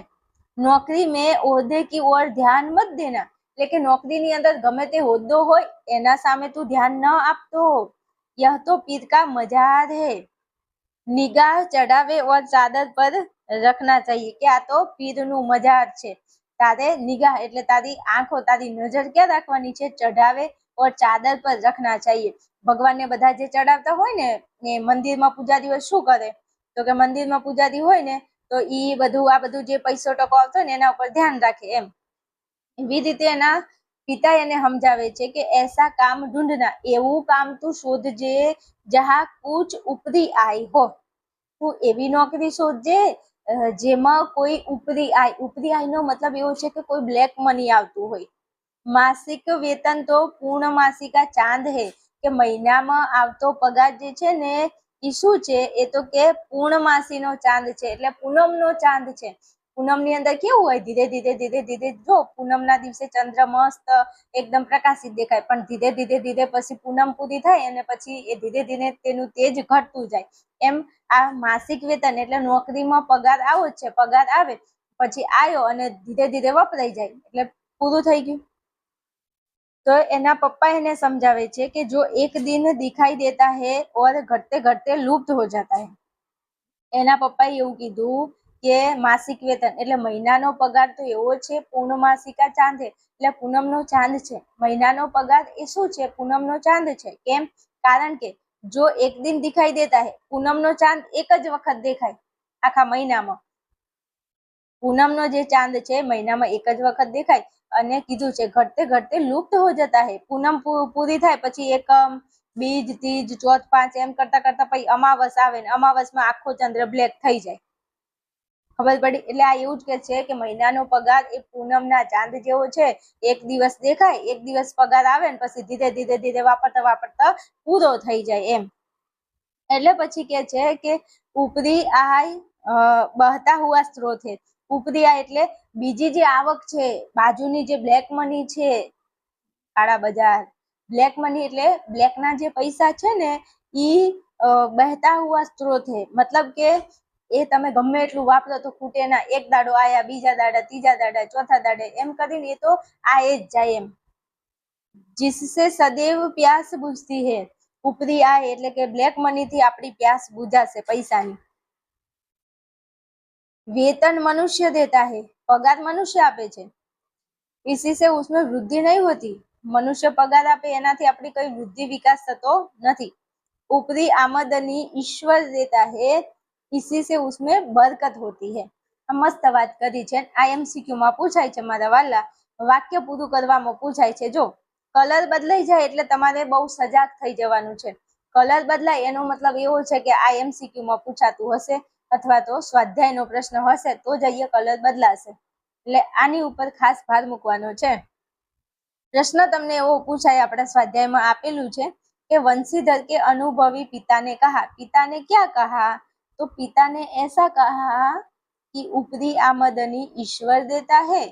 નોકરી મેં ઓહદે કી ઓર ધ્યાન મત દેના, એટલે કે નોકરીની અંદર ગમે તે હોદ્દો હોય એના સામે તું ધ્યાન ન આપતો. યહ તો પીર કા મજાર હે, નિગાહ ચઢાવે ઓર ચાદર પર રખના ચાહીએ, કે આ તો પીરનું મજાર છે. તારે નિગાહ એટલે તારી આંખો, તારી નજર ક્યાં રાખવાની છે, ચઢાવે ઓર ચાદર પર રખના ચાહીએ. ભગવાનને બધા જે ચડાવતા હોય ને એ મંદિરમાં પૂજારીઓ શું કરે તો કે મંદિરમાં પૂજારી હોય ને તો ઈ બધું આ બધું જે પૈસો ટકો આવતો હોય ને એના ઉપર ધ્યાન રાખે. એવી રીતે એના પિતા એને સમજાવે છે કે એસા કામ ઢૂંઢના, એવું કામ તું શોધજે જહા કુછ ઉપરી આય હો, તું એવી નોકરી શોધજે જેમાં કોઈ ઉપરી આયનો મતલબ એવો છે કે કોઈ બ્લેક મની આવતું હોય. માસિક વેતન તો પૂર્ણ માસિકા ચાંદ હે, કે મહિનામાં આવતો પગાર જે છે ને એ શું છે, એ તો કે પૂર્ણમાસીનો ચાંદ છે, એટલે પૂનમનો ચાંદ છે. પૂનમની અંદર કેવું હોય, ધીરે ધીરે જો પૂનમના દિવસે ચંદ્ર મસ્ત એકદમ પ્રકાશિત દેખાય, પણ ધીરે પછી પૂનમ પૂરી થાય અને પછી એ ધીરે તેનું તેજ ઘટતું જાય. એમ આ માસિક વેતન એટલે નોકરીમાં પગાર આવો જ છે, પગાર આવે પછી આવ્યો અને ધીરે વપરાઈ જાય એટલે પૂરું થઈ ગયું. तो एना पप्पा इन्हें समझावे छे कि जो एक दिन दिखाई देता है और घटते घटते लुप्त हो जाता है. एना पप्पाए एवुं कीधुं के मासिक वेतन एटले महीनानो पगार तो एवो छे पूर्णमासिका चांद एटले पूनमनो चांद छे. महीनानो पगार ए शुं छे, पूनमनो चांद छे. केम? कारण के जो एक दिन दिखाई देता है, पूनमनो चांद एक ज वखत देखाय आखा महीनामां, પૂનમનો જે ચાંદ છે મહિનામાં એક જ વખત દેખાય અને કીધું છે ઘટતે ઘટતે લુપ્ત હો જતા હે. પૂનમ પૂરી થાય પછી એકમ, બીજ, તીજ, ચોથ, પાંચ એમ કરતા કરતા પછી અમાવસ આવે ને અમાવસમાં આખો ચંદ્ર બ્લેક થઈ જાય. ખબર પડી? એટલે આ એવું જ કે છે કે મહિનાનો પગાર એ પૂનમના ચાંદ જેવો છે. એક દિવસ દેખાય, એક દિવસ પગાર આવે ને પછી ધીરે ધીરે ધીરે વાપરતા વાપરતા પૂરો થઈ જાય એમ. એટલે પછી કે છે કે ઉપરી આય બહતા હુઆ સ્ત્રોત હે. ઉપરી આય એટલે બીજી જે આવક છે, બાજુની જે બ્લેક મની છે, કાળા બજાર, બ્લેક મની એટલે બ્લેકના જે પૈસા છે ને ઈ બહેતા હુઆ સ્ત્રોત હે. મતલબ કે એ તમે ગમે એટલું વાપરો તો ખૂટે ના. એક દાડો આયા, બીજા દાડા, ત્રીજા દાડા, ચોથા દાડે એમ કરીને એ તો આ જ જાય એમ. जिससे सदैव प्यास बुझती है. ઉપરી આય એટલે કે બ્લેક મની થી આપણી પ્યાસ બુઝાશે પૈસાની. वेतन मनुष्य देता है. पगार मनुष्य આપે છે. इसी से उसमें वृद्धि नहीं होती. मनुष्य पगार આપે એનાથી આપણી કઈ વૃદ્ધિ વિકાસ થતો નથી. ઉપરી आमदनी ईश्वर देता है. इसी से उसमें बरकत होती है. આ મસ્ત વાત કરી છે. આ MCQ માં પૂછાય છે મારા વાલા. વાક્ય પૂરું કરવામાં પૂછાય છે. જો કલર બદલાઈ જાય એટલે તમારે બહુ સજાગ થઈ જવાનું છે. કલર બદલાય એનો મતલબ એવો છે કે આ MCQ માં પૂછાતું હશે અથવા તો સ્વાધ્યાયનો પ્રશ્ન હશે તો જ અહીંયા કલર બદલાશે. એટલે આની ઉપર ખાસ ભાર મૂકવાનો છે. પ્રશ્ન તમને એવો પૂછાય, આપણા સ્વાધ્યાયમાં આપેલું છે કે वंशीधर के अनुभवी पिता ने कहा. पिता ने क्या कहा? तो पिता ने ऐसा कहा कि ऊपरी आमदनी ईश्वर देता है,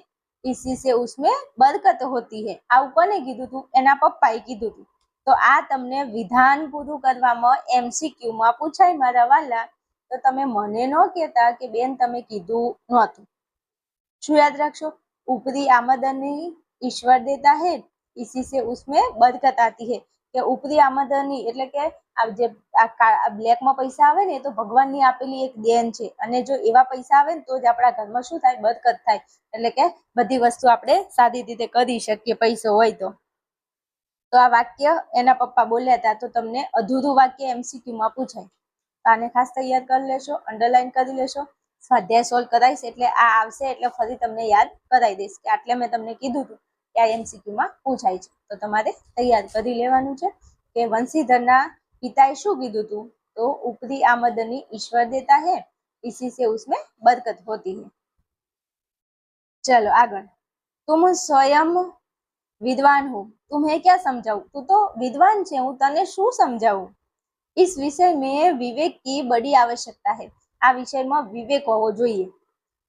इसी से उसमें बरकत होती है. આવું કોને કીધું હતું? એના પપ્પાએ કીધું હતું. તો આ તમને વિધાન પૂરું કરવામાં MCQ માં પૂછાય મારા વાલા. તો તમે મને ન કહેતા કે બેન તમે કીધું નહોતું. શું યાદ રાખશો? ऊपरी आमदनी ईश्वर देता है, इसी से उसमें बरकत आती है. કે ઉપરી આમદની એટલે કે આ જે બ્લેકમાં પૈસા આવે ને એ તો ભગવાનની આપેલી એક દેન છે. અને જો એવા પૈસા આવે ને તો જ આપણા ઘરમાં શું થાય? બરકત થાય. એટલે કે બધી વસ્તુ આપણે સાદી રીતે કરી શકીએ પૈસો હોય તો. તો આ વાક્ય એના પપ્પા બોલ્યા હતા. તો તમને અધૂરું વાક્ય MCQ માં પૂછાય. આને ખાસ તૈયાર કરી લેશો, અંડરલાઈન કરી લેશો. સ્વાધ્યાય સોલ્વ કરાવીશ એટલે આ આવશે એટલે ફરી તમને યાદ કરાવી દઈશ કે આટલે મેં તમને કીધું હતું કે આ MCQ માં પૂછાય છે. તો તમારે તૈયાર કરી લેવાનું છે કે વંશીધરના પિતાએ શું કીધું હતું? તો ઉપરી આમદની ઈશ્વર દેતા હે, इसी से उसमें बरकत होती है. चलो આગળ. तुम स्वयं विद्वान हो, तुम्हें क्या समझाऊं? તું તો વિદ્વાન છે, હું તને શું સમજાવું? इस विषय में विवेक की बड़ी आवश्यकता है. આ વિષયમાં વિવેક હોવો જોઈએ.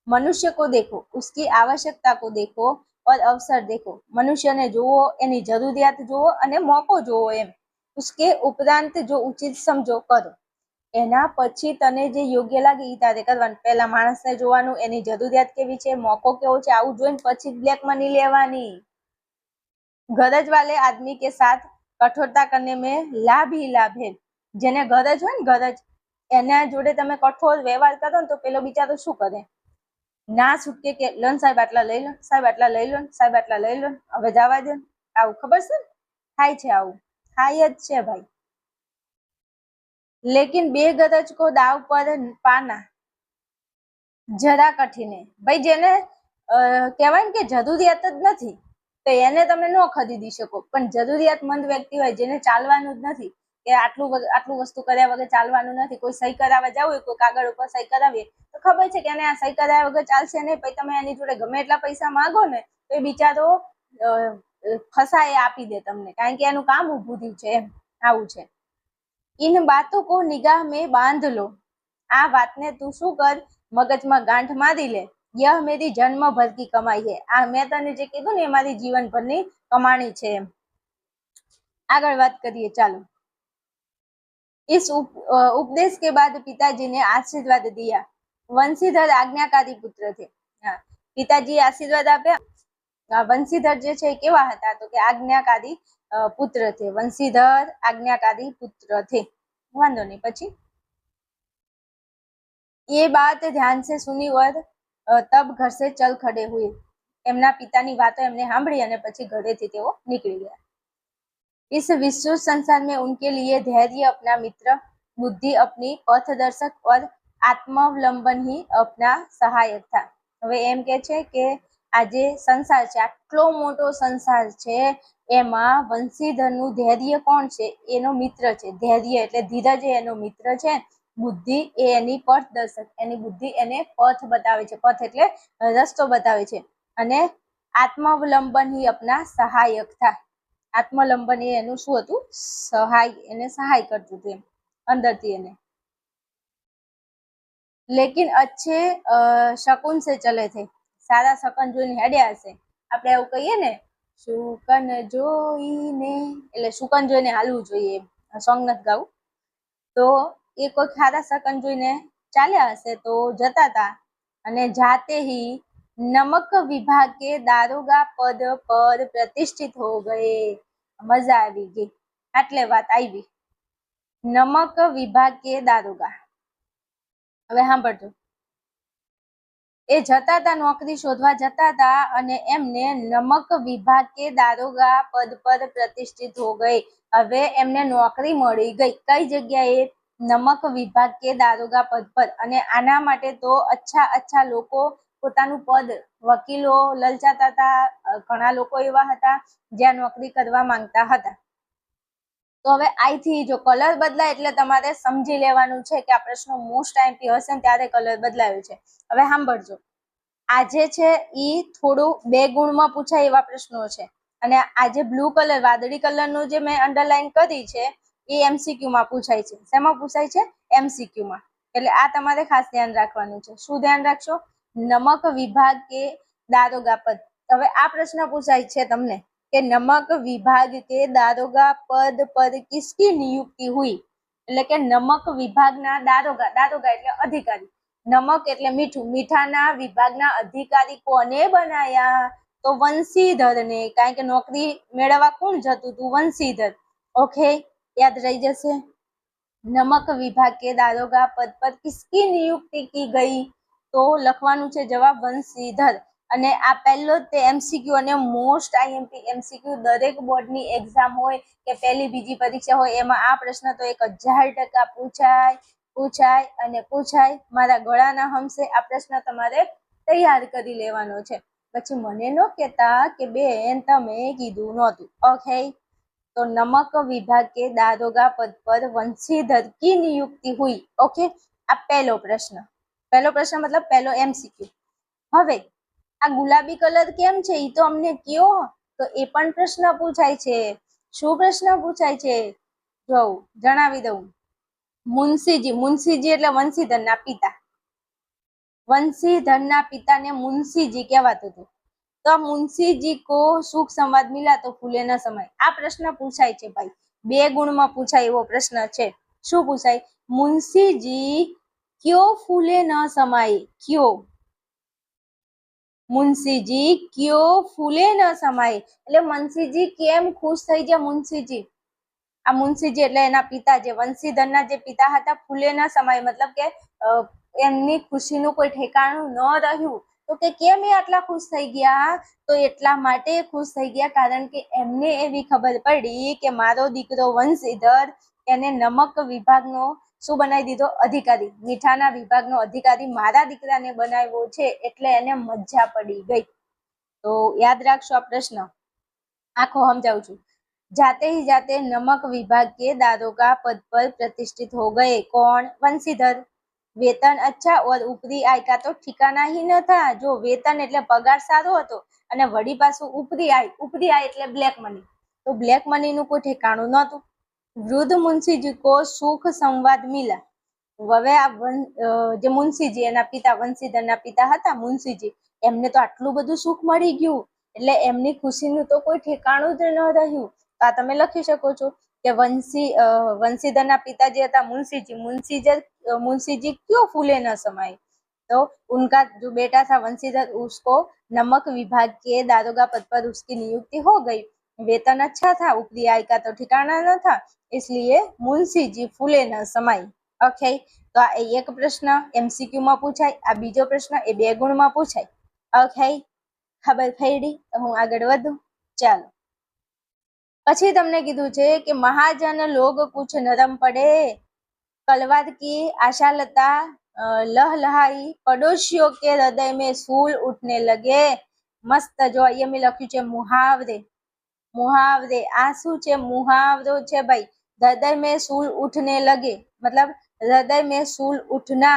मनुष्य को देखो, उसकी आवश्यकता को देखो और अवसर देखो. મનુષ્યને જોવો, એની જરૂરિયાત જોવો અને મોકો જોવો એમ. उसके उपरांत जो उचित समझो કરો. એના પછી તને જે યોગ્ય લાગે એ તારે કરવાનું. પહેલા માણસને જોવાનું, એની જરૂરિયાત કેવી છે, મોકો કેવો છે, આવું જોઈને પછી બ્લેક મની લેવાની. ગરજ વાલે આદમી કે સાથ કઠોરતા કરને મેં લાભ ही लाभ है. જેને ગરજ હોય ને ગરજ, એના જોડે તમે કઠોર વ્યવહાર કરો ને તો પેલો બિચારો શું કરે? ના છૂટકે કે લો સાહેબ આટલા લઈ લો, સાહેબ આટલા લઈ લો, સાહેબ આટલા લઈ લો, હવે જવા દો. આવું ખબર છે? થાય છે આવું. થાય જ છે ભાઈ. लेकिन बेगरज को दाव पर पाना जरा कठिन है. भाई જેને કહેવાય ને કે જરૂરિયાત જ નથી તો એને તમે ન ખરીદી શકો. પણ જરૂરિયાતમંદ વ્યક્તિ હોય જેને ચાલવાનું જ નથી કે આટલું વસ્તુ કર્યા વગર ચાલવાનું નથી, કોઈ સહી કરાવવા જવું હોય, કોઈ કાગળ ઉપર સહી કરાવીએ તો ખબર છે કે એને આ સહી કરાવ્યા વગર ચાલશે નહીં. પછી તમે એની જોડે ગમે એટલા પૈસા માંગો ને તો એ બિચારો ફસાય આપી દે તમને, કારણ કે એનું કામ ઊભું થયું છે એમ. આવું છે. इन बातों को निगाह में बांध लो. આ વાતને તું શું કર? મગજમાં ગાંઠ મારી લે. यह मेरी जन्म भर की कमाई है. આ મેં તને જે કીધું ને એ મારી જીવનભરની કમાણી છે એમ. આગળ વાત કરીએ ચાલો. इस उपदेश के बाद पिताजी ने आशीर्वाद दिया. वंशीधर आज्ञाकारी पुत्र थे. પિતાજીએ આશીર્વાદ આપ્યા. વંશીધર જે છે એ કેવા હતા? તો કે આજ્ઞાકારી પુત્ર છે. વંશીધર આજ્ઞાકારી પુત્ર છે. વાંધો નહીં. પછી ये बात ध्यान से सुनी और तब घर से चल खड़े हुए. એમના પિતાની વાતો એમને સાંભળી અને પછી ઘરેથી તેઓ નીકળી ગયા. इस विश्व संसार में उनके लिए धैर्य अपना मित्र, बुद्धि अपनी पथदर्शक और आत्मावलंबन ही अपना सहायक था. હવે એમ કે છે કે આ જે સંસાર છે, આટલો મોટો સંસાર છે, એમાં વંશીધરનું ધૈર્ય કોણ છે? એનો મિત્ર છે. ધૈર્ય એટલે ધીરજ એનો મિત્ર છે. બુદ્ધિ એ એની પથ દર્શક, એની બુદ્ધિ એને પથ બતાવે છે. પથ એટલે રસ્તો બતાવે છે. અને આત્માવલંબન ही अपना सहायक था. આત્મલંબન એ એનું શું હતું? સહાય, એને સહાય કરતું હતું અંદરથી એને. લેકિન અચ્છે શકુન સે ચલે થે, સારા શકન જોઈને હેડ્યા હશે. આપણે એવું કહીએ ને, શુકન જોઈને, એટલે શુકન જોઈને હાલવું જોઈએ. સોંગ નથી ગાવું. તો એ કોઈ સારા શકન જોઈને ચાલ્યા હશે તો જતા હતા, અને જાતે ही નમક વિભાગ કે દારોગા પદ પર પ્રતિષ્ઠિત હો ગયે. મજા આવી ગઈ, આટલે વાત આવી. નમક વિભાગ કે દારોગા. હવે સાંભળજો. એ જતા હતા, નોકરી શોધવા જતા હતા, અને એમને નમક વિભાગ કે દારોગા પદ પર પ્રતિષ્ઠિત હો ગઈ. હવે એમને નોકરી મળી ગઈ. કઈ જગ્યાએ? નમક વિભાગ કે દારોગા પદ પર. અને આના માટે તો અચ્છા લોકો પોતાનું પદ, વકીલો લલચાતા હતા, ઘણા લોકો એવા હતા જ્યાં નોકરી કરવા માંગતા હતા. તો હવે અહીંથી જો કલર બદલાય એટલે તમારે સમજી લેવાનું છે કે આ પ્રશ્નો મોસ્ટ આઈએમપી હશે ને ત્યારે કલર બદલાયો છે. હવે સાંભળજો. આજે છે ઈ થોડું 2 ગુણમાં પૂછાય એવા પ્રશ્નો છે. અને આજે બ્લુ કલર, વાદળી કલરનું જે મેં અંડરલાઈન કરી છે એ એમસીક્યુ માં પૂછાય છે. શેમાં પૂછાય છે? એમસીક્યુ માં. એટલે આ તમારે ખાસ ધ્યાન રાખવાનું છે. શું ધ્યાન રાખશો? નમક વિભાગ કે દારોગા પદ. હવે આ પ્રશ્ન પૂછાય છે તમને કે નમક વિભાગ કે દારોગા પદ પર કિસકી નિયુક્તિ हुई? એટલે કે નમક વિભાગના દારોગા, દારોગા એટલે અધિકારી, નમક એટલે મીઠું, મીઠાના વિભાગના અધિકારી કોને બનાયા? તો વંશીધરને. કારણ કે નોકરી મેળવવા કોણ જતું હતું? વંશીધર. ઓકે, યાદ રહી જશે. નમક વિભાગ કે દારોગા પદ પર કિસકી નિયુક્તિ की गई? તો લખવાનું છે જવાબ વંશીધર. અને આ પહેલો જ તે એમસીક્યુ અને મોસ્ટ આઈએમપી એમસીક્યુ દરેક બોર્ડની એક્ઝામ હોય કે પહેલી બીજી પરીક્ષા હોય એમાં આ પ્રશ્ન તો 1000% પૂછાય. મારા ગળાના હમસે આ પ્રશ્ન તમારે તૈયાર કરી લેવાનો છે. પછી મને ન કહેતા કે બેન તમે કીધું નહોતું. ઓકે, તો નમક વિભાગ કે દારોગા પદ પર વંશીધર की नियुक्ति हुई. ઓકે, આ પહેલો પ્રશ્ન મતલબ પહેલો એમસીક્યુ. હવે આ ગુલાબી કલર કેમ છે એ તો અમને કયો, તો એ પણ પ્રશ્ન પૂછાય છે. શું પ્રશ્ન પૂછાય છે? જો જણાવી દઉં. મુનશીજી એટલે વંશીધરના પિતા. વંશીધરના પિતાને મુનશીજી કહેવાતું હતું. તો મુનશીજી કો સુખ સંવાદ મિલા તો ફૂલે ન સમાય. આ પ્રશ્ન પૂછાય છે ભાઈ. 2 ગુણમાં પૂછાય એવો પ્રશ્ન છે. શું પૂછાય? મુનશીજી ક્યો ફૂલે ન સમાય? ક્યો? મુનશીજી ક્યો ફૂલે ન સમાય એટલે મુનશીજી કેમ ખુશ થઈ ગયા? મુનશીજી, આ મુનશીજી એટલે એના પિતા, જે વંશીધરના જે પિતા હતા, ફૂલે ન સમાય મતલબ કે એમની ખુશીનું કોઈ ઠેકાણું ન રહ્યું. તો કે કેમ એ આટલા ખુશ થઈ ગયા? તો એટલા માટે ખુશ થઈ ગયા કારણ કે એમને એવી ખબર પડી કે મારો દીકરો વંશીધર, એને નમક વિભાગનો શું બનાવી દીધો? અધિકારી. મીઠાના વિભાગનો અધિકારી મારા દીકરાને બનાવ્યો છે, એટલે એને મજા પડી ગઈ. તો યાદ રાખશો આ પ્રશ્ન. આખો સમજાવું છું. जाते ही जाते नमक विभाग के दारोगा पद पर प्रतिष्ठित हो गए. कौन? वंशीधर. वेतन अच्छा और ऊपरी आय का तो ठिकाना ही न था. जो वेतन એટલે પગાર સારો હતો અને વળી પાછું ઉપરી આય એટલે બ્લેક મની. તો બ્લેક મની નું કોઈ ઠેકાણું નહોતું. વૃદ્ધ મુંશીજી કો સુખ સંવાદ મિલા. હવે આ જે મુંશીજી એના પિતા, વંશીધરના પિતા હતા મુંશીજી, એમને તો આટલું બધું સુખ મળી ગયું એટલે એમની ખુશીનું તો કોઈ ઠેકાણું જ ન રહ્યું. તો આ તમે લખી શકો છો કે વંશીધરના પિતા જે હતા मुंशी जी क्यों फूले न समाये? तो उनका जो बेटा था वंशीधर, उसको नमक विभाग के दारोगा पद पर उसकी नियुक्ति हो गई. वेतन अच्छा था, ऊपरी आय का तो ठिकाना न था, इसलिए मुंशी जी फूले न समाये. ओके, तो आ एक प्रश्न एमसीक्यू में पूछाय, आ बीजो प्रश्न ए 2 गुण में पूछाय. ओके, खबर पड़ी? तो हूँ आगळ वधुं. चालो, પછી તમને કીધું છે કે મહાજન લોગ કુછ નરમ પડે, કલવાદ કી આશાલતા लहलहाई पड़ोसियों के हृदय में सूल उठने लगे। मस्त जो અહીંયા મેં લખ્યું છે મુહાવરે मुहावरे आ शू छे मुहावरो छे भाई हृदय में सूल उठने लगे मतलब हृदय में सूल उठना।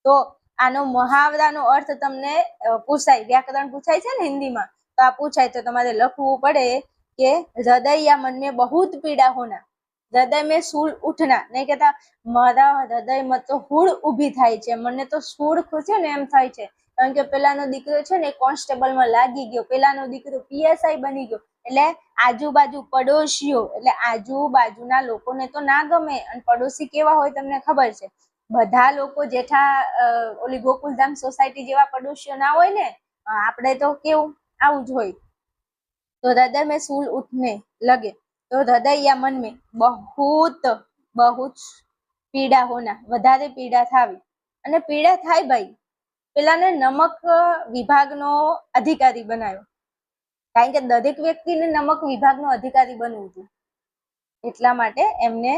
तो आनो मुहावरानो अर्थ तमने पूछाय व्याकरण पूछाय छे ने हिंदी में तो आ पूछाय तो तमारे लखवू पड़े के हृदय या मन में बहुत पीड़ा होना हृदय में सूल उठना नहीं कहता मारा हृदय में तो हूड़ उभी थाय छे मने तो सूड़ छे ने एम थाय छे कारण के पेलानो दीकरो छे ने कोन्स्टेबल में लागी गयो पेलानो दीकरो पीएसआई बनी गयो એટલે આજુબાજુ પડોશીઓ એટલે આજુબાજુના લોકોને તો ના ગમે અને પડોશી કેવા હોય તમને ખબર છે બધા લોકો જેઠા ઓલી ગોકુલધામ સોસાયટી જેવા પડોશીઓ ના હોય ને આપણે તો કેવું આવું જ હોય। तो हृदय में सूल उठने लगे तो हृदय या मन में बहुत बहुत पीड़ा होना વધારે પીડા થાવી અને પીડા થાય ભાઈ પેલાને નમક વિભાગનો અધિકારી બનાવ્યો કારણ કે દરેક વ્યક્તિને નમક વિભાગનો અધિકારી બનવું હતું એટલા માટે એમને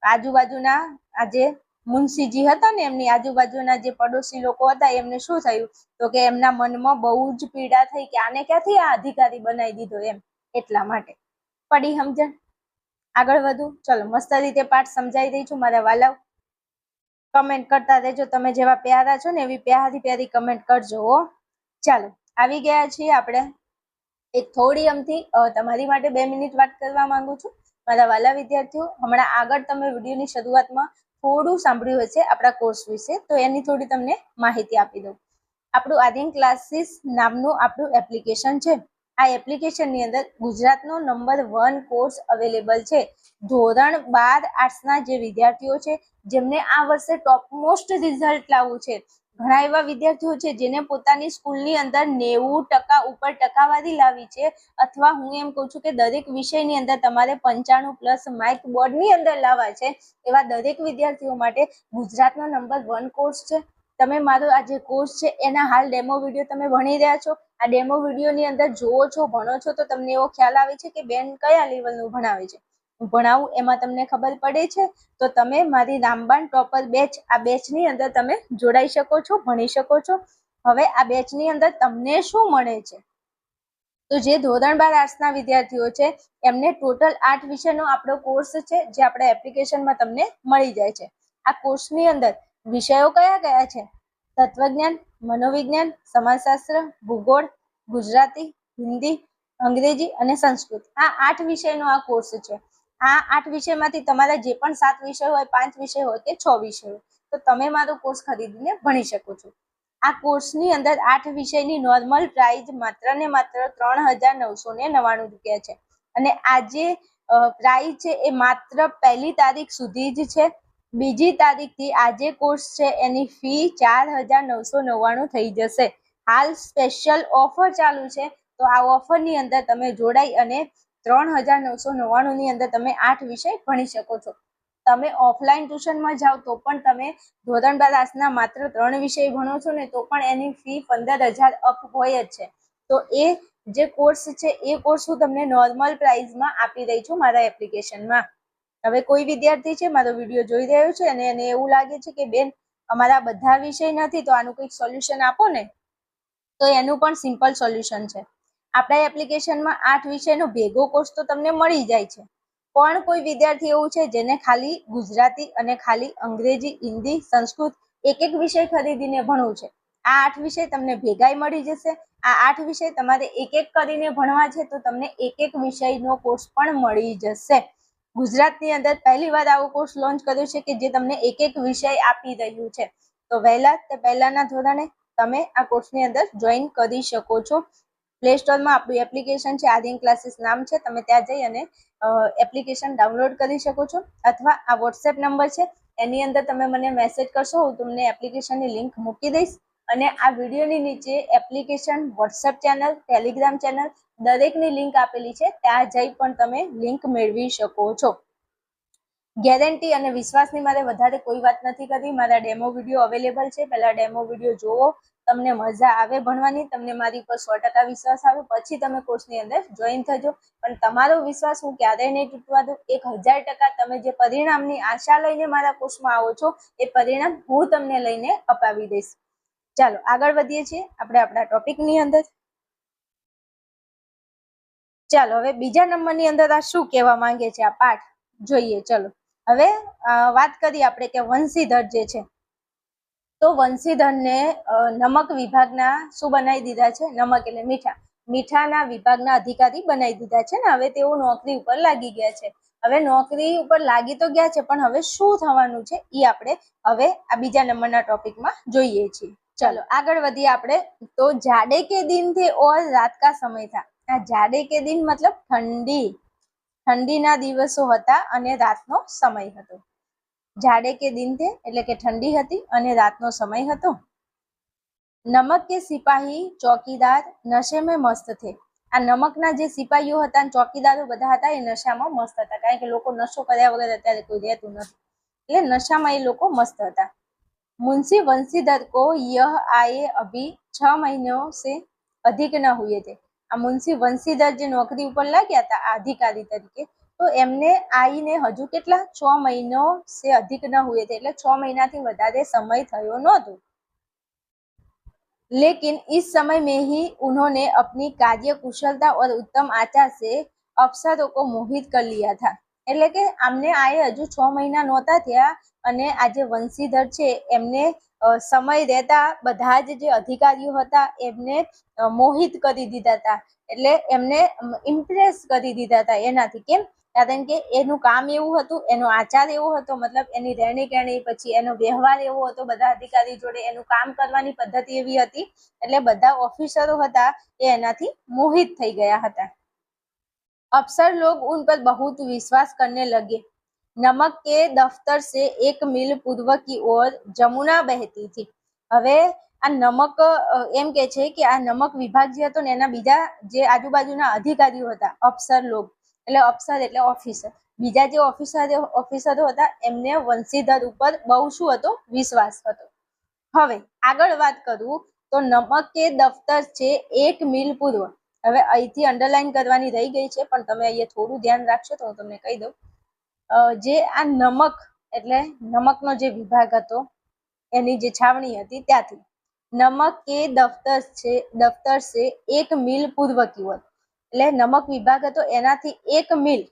આજુબાજુના આ જે મુનશીજી હતા ને એમની આજુબાજુના જે પડોશી લોકો હતા એમને શું થયું તો કે એમના મનમાં બહુ જ પીડા થઈ કે આને ક્યાંથી આ અધિકારી બનાવી દીધો એમ એટલા માટે પડી સમજણ। આગળ વધુ ચલો મસ્ત રીતે પાઠ સમજાવી દઈ છું મારા વાલાઓ કમેન્ટ કરતા રહેજો તમે જેવા પ્યારા છો ને એવી પ્યારી પ્યારી કમેન્ટ કરજો હો। ચાલો આવી ગયા છીએ આપણે એક થોડી અમથી તમારી માટે 2 મિનિટ વાત કરવા માંગુ છું મારા વાલા વિદ્યાર્થીઓ હમણાં આગળ તમે વિડીયોની શરૂઆતમાં થોડું સાંભળ્યું હશે આપણા કોર્સ વિશે તો એની થોડી તમને માહિતી આપી દઉં। આપણું આધીન ક્લાસીસ નામનું આપણું એપ્લિકેશન છે આ એપ્લિકેશનની અંદર ગુજરાતનો નંબર 1 કોર્સ અવેલેબલ છે ધોરણ 12 આર્ટ્સના જે વિદ્યાર્થીઓ છે જેમને આ વર્ષે ટોપ મોસ્ટ રિઝલ્ટ લાવવું છે ઘણા એવા વિદ્યાર્થીઓ છે જેને પોતાની સ્કૂલની અંદર 90% ઉપર ટકાવારી લાવી છે અથવા હું એમ કહું છું કે દરેક વિષયની અંદર તમારે 95+ માર્ક બોર્ડની અંદર લાવવા છે એવા દરેક વિદ્યાર્થીઓ માટે ગુજરાતનો નંબર 1 કોર્સ છે। તમે મારો આ જે કોર્સ છે એના હાલ ડેમો વિડીયો તમે ભણી રહ્યા છો આ ડેમો વિડીયોની અંદર જોવો છો ભણો છો તો તમને એવો ખ્યાલ આવે છે કે બેન કયા લેવલનું ભણાવે છે હું ભણાવું એમાં તમને ખબર પડે છે તો તમે મારી રામબાણ ટોપર બેચ આ બેચની અંદર તમે જોડાઈ શકો છો ભણી શકો છો। હવે આ બેચની અંદર તમને શું મળે છે તો જે ધોરણ 12 આર્ટ્સના વિદ્યાર્થીઓ છે એમને ટોટલ 8 વિષયનો આપણો કોર્સ છે જે આપણા એપ્લિકેશનમાં તમને મળી જાય છે। આ કોર્સની અંદર વિષયો કયા કયા છે તત્વજ્ઞાન મનોવિજ્ઞાન સમાજશાસ્ત્ર ભૂગોળ ગુજરાતી હિન્દી અંગ્રેજી અને સંસ્કૃત આ 8 વિષયનો આ કોર્સ છે। આ 8 વિષયમાંથી તમારા જે પણ 7 વિષય હોય 5 વિષય હોય કે 6 વિષય હોય તો તમે મારો કોર્સ ખરીદીને ભણી શકો છો। આ કોર્સની અંદર 8 વિષયની નોર્મલ પ્રાઇસ માત્ર ને માત્ર 3999 રૂપિયા છે અને આ જે પ્રાઇસ છે એ માત્ર 1લી તારીખ સુધી જ છે બીજી તારીખથી આ જે કોર્સ છે એની ફી 4999 થઈ જશે। હાલ સ્પેશિયલ ઓફર ચાલુ છે તો આ ઓફરની અંદર તમે જોડાઈ અને 3999 ની અંદર તમે 8 વિષય ભણી શકો છો। તમે ઓફલાઈન ટ્યુશનમાં જાઓ તો પણ તમે ધોરણ 12 આર્ટ્સના માત્ર 3 વિષય ભણો છો ને તો પણ એની ફી 15000 અપ હોય જ છે તો એ જે કોર્સ છે એ કોર્સ હું તમને નોર્મલ પ્રાઇસમાં આપી રહી છું મારા એપ્લિકેશનમાં। હવે કોઈ વિદ્યાર્થી છે મારો વિડીયો જોઈ રહ્યો છે અને એને એવું લાગે છે કે બેન અમારા બધા વિષય નથી તો આનું કંઈક સોલ્યુશન આપો ને તો એનું પણ સિમ્પલ સોલ્યુશન છે આપણા એપ્લિકેશનમાં 8 વિષયનો ભેગો કોર્સ તો તમને મળી જાય છે પણ કોઈ વિદ્યાર્થી એવું છે જેને ખાલી ગુજરાતી અને ખાલી અંગ્રેજી હિન્દી સંસ્કૃત એક એક વિષય ખરીદીને ભણવું છે આ 8 વિષય તમને ભેગાઈ મળી જશે। આ 8 વિષય તમારે એક એક કરીને ભણવા છે તો તમને એક એક વિષયનો કોર્સ પણ મળી જશે। ગુજરાતની અંદર પહેલી વાર આવો કોર્સ લોન્ચ કર્યો છે કે જે તમને એક એક વિષય આપી રહ્યું છે તો વહેલા તે પહેલાના ધોરણે તમે આ કોર્સની અંદર જોઈન કરી શકો છો। પ્લે સ્ટોરમાં આપણું એપ્લિકેશન છે આધીન ક્લાસીસ નામ છે તમે ત્યાં જઈ અને એપ્લિકેશન ડાઉનલોડ કરી શકો છો અથવા આ વોટ્સએપ નંબર છે એની અંદર તમે મને મેસેજ કરશો હું તમને એપ્લિકેશનની લિંક મૂકી દઈશ અને આ વિડીયોની નીચે application WhatsApp channel Telegram channel દરેકની લિંક આપેલી છે ત્યાં જઈ પણ તમે લિંક મેળવી શકો છો। ગેરંટી અને વિશ્વાસની મારે વધારે કોઈ વાત નથી કરવી મારા ડેમો વિડીયો અવેલેબલ છે પહેલા ડેમો વિડીયો જોવો તમને મજા આવે ભણવાની, તમને મારી પર 100% વિશ્વાસ આવે, પછી તમે કોર્સની અંદર જોઈન થજો. પણ તમારો વિશ્વાસ હું ક્યારેય નહીં તૂટવા દઉં. 1000% તમે જે પરિણામની આશા લઈને મારા કોર્સમાં આવો છો એ પરિણામ હું તમને લઈને અપાવી દઈશ. ચાલો આગળ વધીએ છીએ આપણે આપણા ટોપિકની અંદર. ચાલો હવે બીજા નંબરની અંદર આ શું કહેવા માંગે છે આ પાઠ જોઈએ. ચલો હવે વાત કરીએ આપણે કે વંશીધર જે છે, તો વંશીધરને નમક વિભાગના શું બનાવી દીધા છે? નમક એટલે મીઠા, મીઠાના વિભાગના અધિકારી બનાવી દીધા છે ને હવે તેઓ નોકરી ઉપર લાગી ગયા છે. હવે નોકરી ઉપર લાગી તો ગયા છે, પણ હવે શું થવાનું છે એ આપણે હવે આ બીજા નંબરના ટોપિકમાં જોઈએ છીએ. ચલો આગળ વધીએ આપણે. તો જાડે કે દિન થે ઓર રાત કા સમય થા. આ જાડે કે દિન મતલબ ઠંડીના દિવસો હતા અને રાતનો સમય હતો. જાડે કે દિન થે એટલે કે ઠંડી હતી અને રાતનો સમય હતો. નમક કે સિપાહી ચોકીદાર નશે મેં મસ્ત થે. આ નમકના જે સિપાહીઓ હતા અને ચોકીદારો બધા હતા એ નશામાં મસ્ત હતા, કારણ કે લોકો નશો કર્યા વગર અત્યારે કોઈ રહેતું નથી, એટલે નશામાં એ લોકો મસ્ત હતા. मुंशी वंशीधर को यह आए अभी 6 महीनों से अधिक न हुए थे. આ મુંશી વંશીધર જે નોકરી ઉપર લાગ્યા હતા અધિકારી તરીકે, તો એમને આઈને હજુ કેટલા 6 મહિનો સે અધિક ન હુએ थे, એટલે 6 મહિનાથી વધારે સમય થયો નહોતો. लेकिन इस समय में ही उन्होंने अपनी कार्य कुशलता और उत्तम आचार से अफसरों को मोहित कर लिया था. એટલે કે આમને આએ હજુ 6 મહિના નહોતા થયા અને આ જે વંશીધર છે એમને સમય રહેતા બધા જ જે અધિકારીઓ હતા એમને મોહિત કરી દીધા હતા, એટલે એમને ઇમ્પ્રેસ કરી દીધા હતા એનાથી. કેમ? કારણ કે એનું કામ એવું હતું, એનો આચાર એવો હતો, મતલબ એની રહેણી કહેણી, પછી એનો વ્યવહાર એવો હતો બધા અધિકારી જોડે, એનું કામ કરવાની પદ્ધતિ એવી હતી, એટલે બધા ઓફિસરો હતા એ એનાથી મોહિત થઈ ગયા હતા. अफसर लोग उन पर बहुत विश्वास करने लगे. नमक के दफ्तर से एक मील पूर्व की ओर जमुना बहती थी. હવે આ નમક એમ કે છે કે આ નમક વિભાગ જે હતો ને એના બીજા જે આજુબાજુના અધિકારીઓ હતા, અફસર લોગ એટલે અફસર એટલે ઓફિસર, બીજા જે ઓફિસરો હતા એમને વંશીધર ઉપર બહુ શું હતો? વિશ્વાસ હતો. હવે આગળ વાત કરું તો નમક કે દફતર છે 1 મીલ પૂર્વ. હવે અહીંથી અંડરલાઈન કરવાની રહી ગઈ છે, પણ તમે અહીંયા થોડું ધ્યાન રાખશો તો હું તમને કહી દઉં. જે આ નમક એટલે નમકનો જે વિભાગ હતો એની જે છાવણી હતી ત્યાંથી નમક કે દફતર છે 1 મીલ પૂર્વ की ओर, એટલે નમક વિભાગ હતો એનાથી 1 મીલ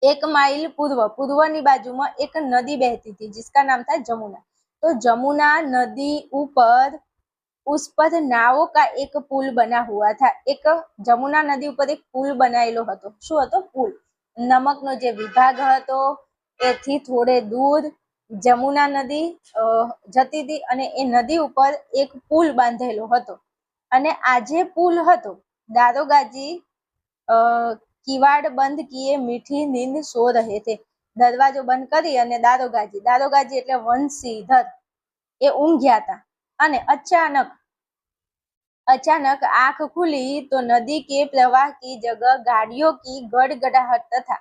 1 માઇલ પૂર્વની બાજુમાં એક નદી બહેતી હતી जिसका नाम था जमुना. तो जमुना नदी ऊपर उस पर नावों का एक पुल बना हुआ था. एक जमुना नदी ઉપર એક પુલ બનાવેલો હતો. શું હતો? પુલ. નમકનો જે વિભાગ હતો એથી થોડે દૂર જમુના નદી જતી હતી અને એ નદી ઉપર એક પુલ બાંધેલો હતો. અને આ જે પુલ હતો દારોગાજી કિવાડ બંધ કિએ મીઠી નીંદ સો રહે થે. દરવાજો બંધ કરી અને દારોગાજી એટલે વંશીધર એ ઊંઘ્યા હતા. અને अचानक आंख खुली तो नदी के प्रवाह की जगह गाड़ियों की गड़गड़ाहट तथा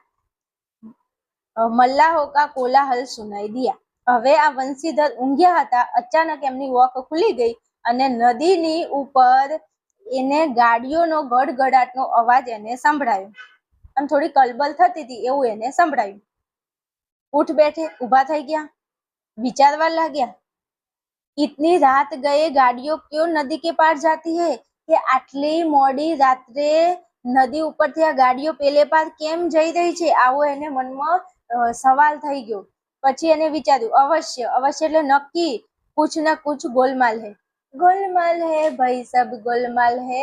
मल्लाहों का कोलाहल सुनाई दिया. હવે આ વંશીધર ઊંઘ્યા હતા, અચાનક એમની વોક ખુલી ગઈ અને નદીની ઉપર એને ગાડીઓનો ગડગડાટનો અવાજ એને સંભળાયો અને થોડી કલબલ થતી હતી એવું એને સંભળાયું. ઉઠ બેઠે, ઊભા થઈ ગયા, વિચારવા લાગ્યા. इतनी रात गए गाड़ियों क्यों नदी के पार जाती है? કે આટલી મોડી રાત્રે નદી ઉપરથી આ ગાડીઓ પેલે પાર કેમ જઈ રહી છે? આવો એને મનમાં સવાલ થઈ ગયો. પછી એને વિચાર્યું અવશ્ય એટલે નક્કી કુછ ન કુછ ગોલમાલ હે. ગોલમાલ હે ભાઈ, સબ ગોલમાલ હે.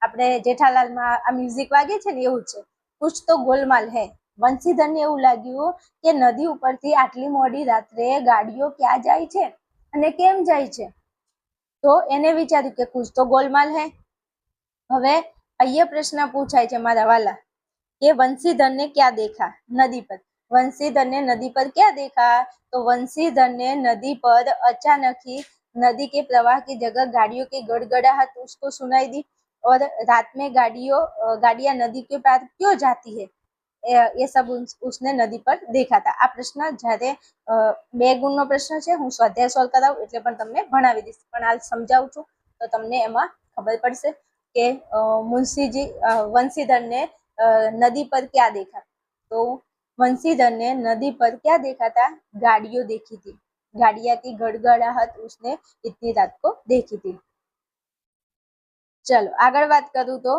આપણે જેઠાલાલમાં આ મ્યુઝિક વાગે છે ને એવું છે, કુછ તો ગોલમાલ હે. વંશીધરને એવું લાગ્યું કે નદી ઉપરથી આટલી મોડી રાત્રે ગાડીઓ ક્યાં જાય છે અને કેમ જાય છે? તો એને વિચાર્યું કે કુછ તો ગોલમાલ હે. હવે અહીંયા પ્રશ્ન પૂછાય છે મારા વાલા કે વંશીધરને ક્યાં દેખા? નદી પર. वंशीधर ने नदी पर क्या देखा? तो वंशीधर ने नदी पर अचानक ही नदी के प्रवाह की जगह गाड़ियों की गड़गड़ाहट उसको सुनाई दी और रात में गाड़ियां नदी के पार क्यों जाती है ये सब उसने नदी पर देखा था। આ પ્રશ્ન જ્યારે 2 ગુણનો પ્રશ્ન છે, હું સ્વાધ્યાય સોલ્વ કરાવું એટલે પણ તમને ભણાવી દઈશ, પણ હાલ સમજાવું છું તો તમને એમાં ખબર પડશે કે મુંશીજી વંશીધરને नदी पर क्या देखा। तो वंशीधर ने नदी पर क्या देखा था, गाड़ियों देखी थी, गाड़िया की गड़गड़ाहट उसने इतनी रात को देखी थी। चलो आगे बात करूं तो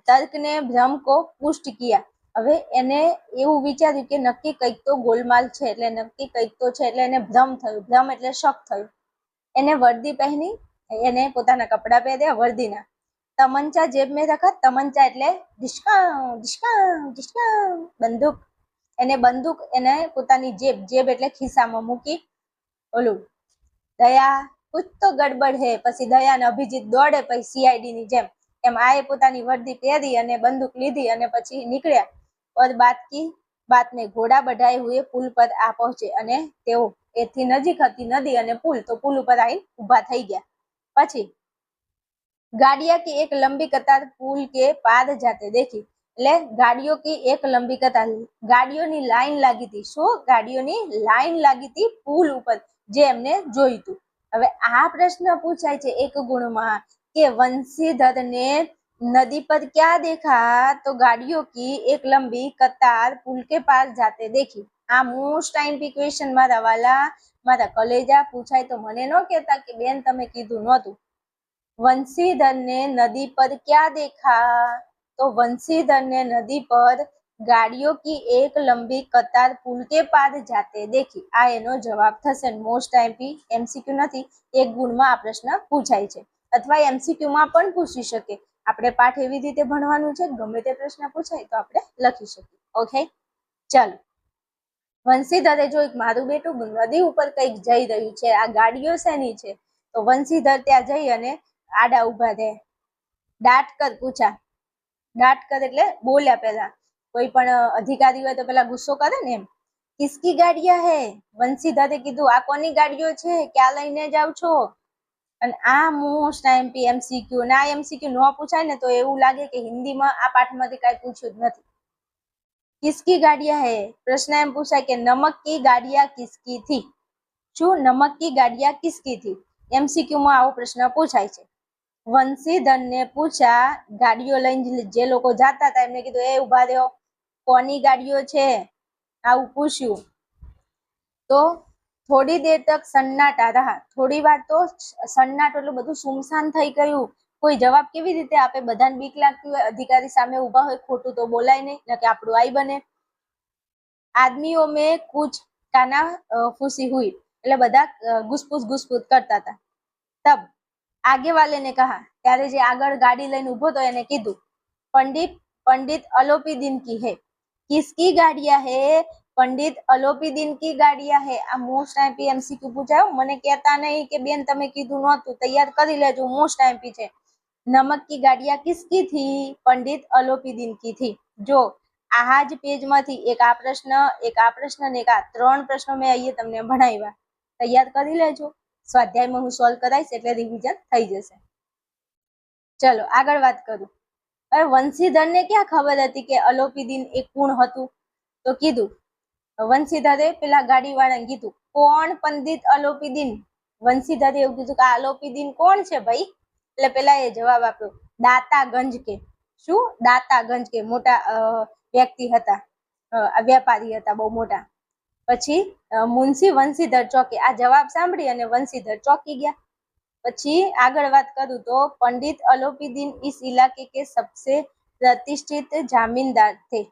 तर्क ने भ्रम को पुष्ट किया। હવે એને એવું વિચાર્યું કે નક્કી કંઈક તો ગોલમાલ છે, એટલે નક્કી કંઈક તો છે, એટલે એને ભ્રમ થયું, ભ્રમ એટલે શક થયું। એને વર્દી પહેરી, એને પોતાના કપડા પહેર્યા વર્દીના, तमंचा जेब में रखा, तमंचा એટલે ડિસ્કાઉન્ટ ડિસ્કાઉન્ટ ડિસ્કાઉન્ટ, બંદૂક, એને બંદૂક એને પોતાની જેબ, જેબ એટલે ખિસ્સામાં મૂકી। ઓલું દયા कुछ तो गड़बड़ है, પછી દયા અને અભિજીત દોડે પછી સીઆઈડી ની જેમ, એમ આએ પોતાની વર્દી પહેરી અને બંદૂક લીધી અને પછી નીકળ્યા। और बात में घोड़ा बढ़ाए हुए पुल पर आ पहुंचे, અને તેઓ એથી નજીક હતી નદી અને પુલ, તો પુલ ઉપર આવીને ઊભા થઈ ગયા। પછી गाड़िया की एक लंबी कतार पुल के पार जाते देखी, એટલે ગાડીઓ की एक लंबी कतार, ગાડીઓની લાઈન લાગી હતી, શું ગાડીઓની લાઈન લાગી હતી પુલ ઉપર, જે એમને જોયું હતું। હવે આ પ્રશ્ન પૂછાય છે 1 ગુણમાં કે वंशीधर ने नदी पर क्या देखा, तो गाड़ियों की एक लंबी कतार पुल के पार जाते देखी। આ મોસ્ટ આઈએમપી ક્વેશ્ચન મારા વાલા, મારા કલેજા, પૂછાય તો મને ન કહેતા કે બેન તમે કીધું નહોતું। वंशीधर ने नदी पर क्या देखा, तो वंशीधर ने नदी पर गाड़ियों की एक लंबी कतार पुल के पार जाते देखी। आ एनो जवाब थशे। मोस्ट आईएमपी एमसीक्यू નથી, 1 ગુણમાં આ પ્રશ્ન પૂછાય છે, અથવા એમસીક્યુ માં પણ પૂછી શકે। આપણે પાઠ એવી રીતે ભણવાનું છે, ગમે તે પ્રશ્ન પૂછાય તો આપણે લખી શકીએ। ઓકે, ચાલો। વંશીધરે જોયું મારું બેટું નદી ઉપર કંઈક જઈ રહ્યું છે, આ ગાડીઓ શેની છે, તો વંશીધર ત્યાં જઈ અને આડા ઉભા રહે। डांट कर पूछा, डांट कर એટલે બોલ્યા, પેલા કોઈ પણ અધિકારી હોય તો પેલા ગુસ્સો કરે ને, એમ किसकी गाड़ियां है, વંશીધરે કીધું આ કોની ગાડીઓ છે, ક્યાં લઈને જાવ છો। અને આ મોસ્ટ આઈએમપી એમસીક્યુ, ના એમસીક્યુ ન પૂછાય ને તો એવું લાગે કે હિન્દીમાં આ પાઠમાંથી કાંઈ પૂછ્યું જ નથી। किसकी गाड़ियां है, પ્રશ્ન એમ પૂછાય કે નમક की गाड़ियां किसकी थी, શું નમક की गाड़ियां किसकी थी, एमसीक्यू માં આવો પ્રશ્ન પૂછાય છે। वंशीधर ने पूछा, गाड़ियों लઈને જે લોકો જાતા હતા એમને કીધું એ ઉભા રહ્યો, કોની ગાડીઓ છે, આવું પૂછ્યું। તો થોડી દેર તક સન્નાટા રહા, થોડી વાર તો સન્નાટો એટલે બધું સુમસાન થઈ ગયું, કોઈ જવાબ કેવી રીતે આપે, બધાને બીક લાગતી હોય, અધિકારી સામે ઊભા હોય, ખોટું તો બોલાય નહીં, ન કે આપણું આઈ બને। આદમીઓ में कुछ काना फूसी हुई, એટલે બધા ઘુસપુસ કરતા હતા। तब आगे वाले ने कहा, ત્યારે જે આગળ ગાડી લઈને ઊભો તો એને કીધું, पंडित अलोपी दिन की है, किसकी गाड़ियां है, पंडित अलोपी दिन की गाड़ियां है। આ મોસ્ટ આઈએમપી એમસીક્યુ પૂછાયો, મને કહેતા નહીં કે બેન તમે કીધું નહોતું, તૈયાર કરી લેજો, મોસ્ટ આઈએમપી છે। नमक की गाड़ियां किसकी थी, पंडित अलोपी दिन की थी। જો આ જ પેજમાંથી એક આ પ્રશ્ન, એક આ પ્રશ્ન ને એક આ 3 પ્રશ્નો મેં અહીંયા તમને ભણાવ્યા, તૈયાર કરી લેજો, સ્વાધ્યાયમાં હું સોલ્વ કરાઈશ એટલે રિવિઝન થઈ જશે। ચલો આગળ વાત કરું। હવે વંશીધરને ક્યાં ખબર હતી કે અલોપી દિન એ કોણ હતું, તો કીધું વંશીધરે પેલા ગાડીવાળાને કીધું કોણ પંડિત અલોપી દિન, વંશીધરે એવું કીધું કે આ અલોપી દિન કોણ છે ભાઈ, એટલે પેલા એ જવાબ આપ્યો દાતાગંજ કે, શું દાતાગંજ કે, મોટા વ્યક્તિ હતા, વેપારી હતા બહુ મોટા। પછી મુંશી વંશીધર ચોકી, આ જવાબ સાંભળી અને વંશીધર ચોકી ગયા। પછી આગળ વાત કરું તો पंडित अलोपी दिन इस इलाके के सबसे प्रतिष्ठित जमींदार थे।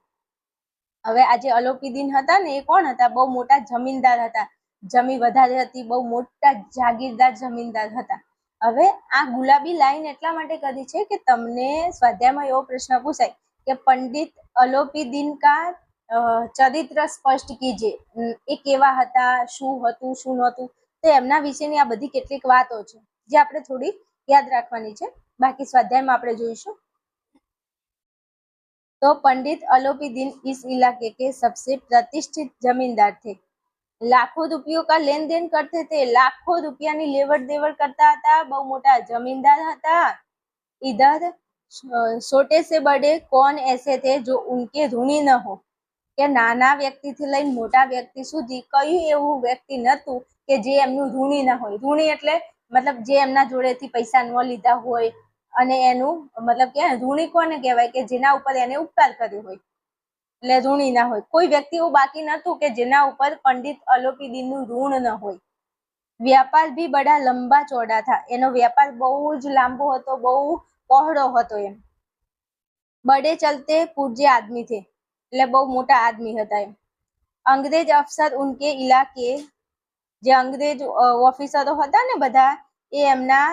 હવે આ જે અલોપી દિન હતા ને એ કોણ હતા, બહુ મોટા જમીનદાર હતા, જમી વધારે હતી, બહુ મોટા જાગીરદાર જમીનદાર હતા। હવે આ ગુલાબી લાઈન એટલા માટે કરી છે કે તમને સ્વાધ્યાયમાં એવો પ્રશ્ન પૂછાય કે પંડિત અલોપી દિન કા ચરિત્ર સ્પષ્ટ કીજે, એ કેવા હતા, શું હતું શું નહોતું, તો એમના વિશેની આ બધી કેટલીક વાતો છે જે આપણે થોડી યાદ રાખવાની છે, બાકી સ્વાધ્યાયમાં આપણે જોઈશું। तो पंडित अलोपी दिन इस इलाके के सबसे प्रतिष्ठित जमींदार थे, लाखों रुपयों का लेन देन करते थे, लाखों रुपयानी लेवड़ देवड़ करता था, बहु मोटा जमींदार था। इधर छोटे से बड़े कौन ऐसे थे जो उनके ऋणी न हो, કે નાના વ્યક્તિથી લઈને મોટા વ્યક્તિ સુધી કયું એવું વ્યક્તિ નહોતું કે જે એમનું ઋણી ના હોય. ઋણી એટલે મતલબ જે એમના જોડેથી પૈસા ન લીધા હોય અને એનું મતલબ કે ઋણી કોને કહેવાય કે જેના ઉપર એને ઉપકાર કર્યો હોય, એટલે ઋણી ના હોય. કોઈ વ્યક્તિ એવું બાકી નતું કે જેના ઉપર પંડિત અલોપીદીનનું ઋણ ન હોય. વ્યાપાર ભી બડા લંબા ચોડા થા, એનો વ્યાપાર બહુ જ લાંબો હતો, બહુ પહોળો હતો. એમ બડે ચલતે પૂજ્ય આદમી થે, એટલે બહુ મોટા આદમી હતા. એમ અંગ્રેજ અફસર ઉનકે ઇલાકે, જે અંગ્રેજ ઓફિસરો હતા ને બધા એ એમના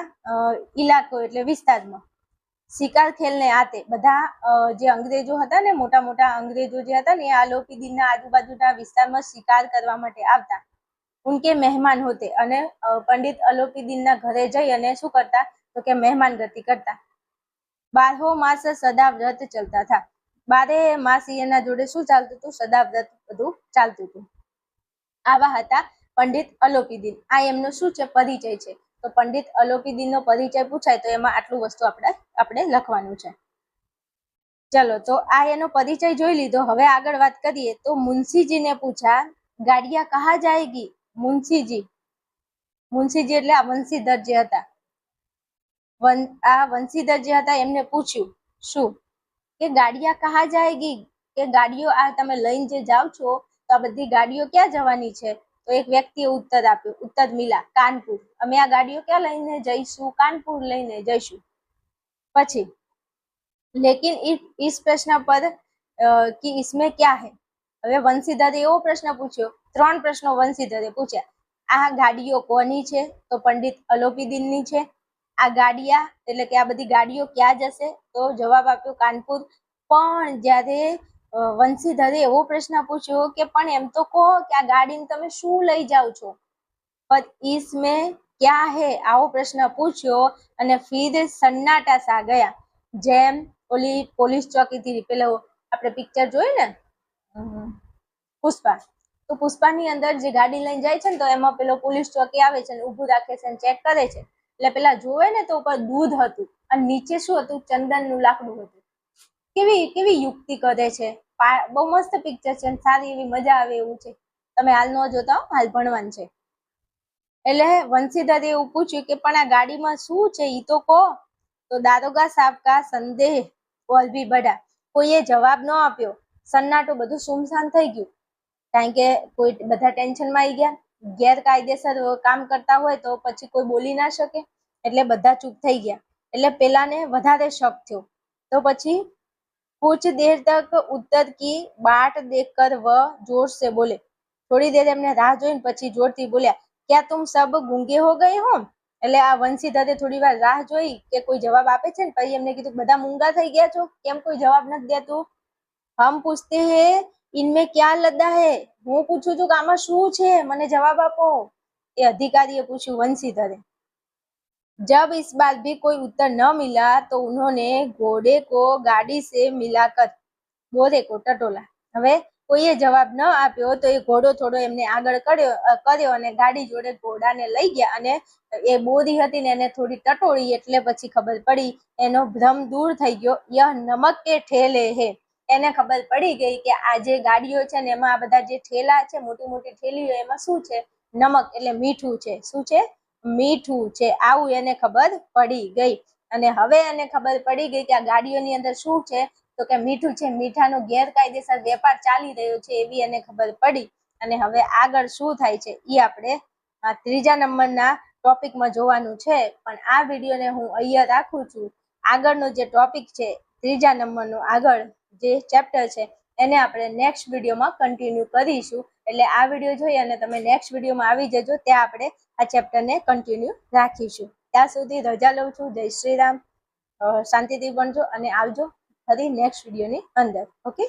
ઇલાકો એટલે વિસ્તારમાં શિકાર ખેલને આતે, બધા જે અંગ્રેજો હતા ને મોટા મોટા અંગ્રેજો જે હતા ને એ આલોપીદીનના આજુબાજુના વિસ્તારમાં શિકાર કરવા માટે આવતા. ઉનકે મહેમાન હોતે, અને પંડિત અલોપીદીનના ઘરે જઈ અને શું કરતા તો કે મહેમાન ગતિ કરતા. 12 માસ સદા વ્રત ચલતા થા, 12 માસ એના જોડે શું ચાલતું હતું? સદા વ્રત બધું ચાલતું હતું. આવા હતા પંડિત અલોપીદીન. આ એમનો શું છે? પરિચય છે. તો પંડિત અલોપીદીનનો પરિચય પૂછાય તો એમાં આટલું વસ્તુ આપણે લખવાનું છે. ચલો, તો આ એનો પરિચય જોઈ લીધો. હવે આગળ વાત કરીએ તો મુંશીજીને પૂછા, ગાડિયા કહા જાયગી? મુંશીજી એટલે આ વંશીધર જે હતા, આ વંશીધર જે હતા એમને પૂછ્યું શું કે ગાડિયા કહા જાયગી, કે ગાડીઓ આ તમે લઈને જે જાઓ છો તો આ બધી ગાડીઓ ક્યાં જવાની છે? તો એક વ્યક્તિએ ઉત્તર આપ્યો, ઉત્તર મિલા કાનપુર, અમે આ ગાડીઓ ક્યાં લઈને જઈશું? કાનપુર લઈને જઈશું. પછી લેકિન इस प्रश्न पर कि इसमें क्या है, હવે વંશીધરે એવો પ્રશ્ન પૂછ્યો. 3 પ્રશ્નો વંશીધરે પૂછ્યા. આ ગાડીઓ કોની છે? તો પંડિત અલોપીદીનની છે. આ ગાડિયા એટલે કે આ બધી ગાડીઓ ક્યાં જશે? તો જવાબ આપ્યો કાનપુર. પણ જ્યારે વંશીધરે એવો પ્રશ્ન પૂછ્યો કે પણ એમ તો કહો કે આ ગાડીને તમે શું લઈ જાઓ છો? પર इसमें क्या है આવો પ્રશ્ન પૂછ્યો અને ફિર સન્નાટા સા ગયા. જેમ ઓલી પોલીસ ચોકીથી પેલો આપણે પિક્ચર જોયું ને પુષ્પા, તો પુષ્પાની અંદર જે ગાડી લઈને જાય છે ને તો એમાં પેલો પોલીસ ચોકી આવે છે ને ઊભું રાખે છે ને ચેક કરે છે. એટલે પેલા જોવે ને તો ઉપર દૂધ હતું અને નીચે શું હતું? ચંદનનું લાકડું હતું. કેવી યુક્તિ કરે છે. બહુ મસ્ત પિક્ચર છે, સારી એવી મજા આવે એવું છે. તમે હાલ ન જોતા હો, હાલ ભણવાનું છે. એટલે વંશીધરે એવું પૂછ્યું કે પણ આ ગાડીમાં શું છે ઈ તો કહો. તો દારોગા સાહેબ કા સંદેહ ઓર ભી બઢા, કોઈએ જવાબ ન આપ્યો. સન્નાટો, બધું સુમસાન થઈ ગયું. કારણ કે કોઈ બધા ટેન્શનમાં આવી ગયા. ગેરકાયદેસર કામ કરતા હોય તો પછી કોઈ બોલી ના શકે, એટલે બધા ચૂપ થઈ ગયા. એટલે પેલાને વધારે શક થયો. તો પછી कुछ देर तक उत्तर की बाट देखकर वह जोर से बोले, થોડી દેર એમને રાહ જોઈને પછી જોરથી બોલ્યા, क्या तुम सब गूंगे हो गए हो? એટલે આ વંશીધરે થોડી વાર રાહ જોઈ કે કોઈ જવાબ આપે છે ને પછી એમને કીધું બધા મૂંગા થઈ ગયા છો, કેમ કોઈ જવાબ નથી દેતું? હમ પૂછતે હે ઇનમે ક્યા લદા હે, હું પૂછું છું કે આમાં શું છે, મને જવાબ આપો. એ અધિકારીએ પૂછ્યું વંશીધરે. जब इस बार भी कोई उत्तर न मिला तो उन्होंने घोड़े को गाड़ी से मिलाकर बोरे को टटोला. હવે કોઈએ જવાબ ન આપ્યો તો એ ઘોડો થોડો એમને આગળ કર્યો અને ગાડી જોડે ઘોડાને લઈ ગયા અને એ બોરી હતી ને એને થોડી ટટોળી. એટલે પછી ખબર પડી, એનો ભ્રમ દૂર થઈ ગયો. યહ નમક કે ઠેલે હે, એને ખબર પડી ગઈ કે આ જે ગાડીઓ છે ને એમાં આ બધા જે ઠેલા છે, મોટી મોટી ઠેલીઓ, એમાં શું છે? નમક એટલે મીઠું છે. શું છે? મીઠું છે. આવું એને ખબર પડી ગઈ. અને હવે એને ખબર પડી ગઈ કે આ ગાડીઓની અંદર શું છે? તો કે મીઠું છે. મીઠાનો ગેરકાયદેસર વેપાર ચાલી રહ્યો છે એવી એને ખબર પડી. અને હવે આગળ શું થાય છે એ આપણે 3જા નંબરના ટોપિકમાં જોવાનું છે. પણ આ વિડીયોને હું અહીંયા રાખું છું. આગળનો જે ટોપિક છે 3જા નંબરનો, આગળ જે ચેપ્ટર છે એને આપણે નેક્સ્ટ વિડીયોમાં કન્ટિન્યુ કરીશું. એટલે આ વિડીયો જોઈ અને તમે નેક્સ્ટ વિડીયોમાં આવી જજો, ત્યાં આપણે આ ચેપ્ટરને કન્ટિન્યુ રાખીશું. ત્યાં સુધી રજા લઉં છું. જય શ્રી રામ. શાંતિથી ભણજો અને આવજો ફરી નેક્સ્ટ વિડીયોની અંદર. ઓકે.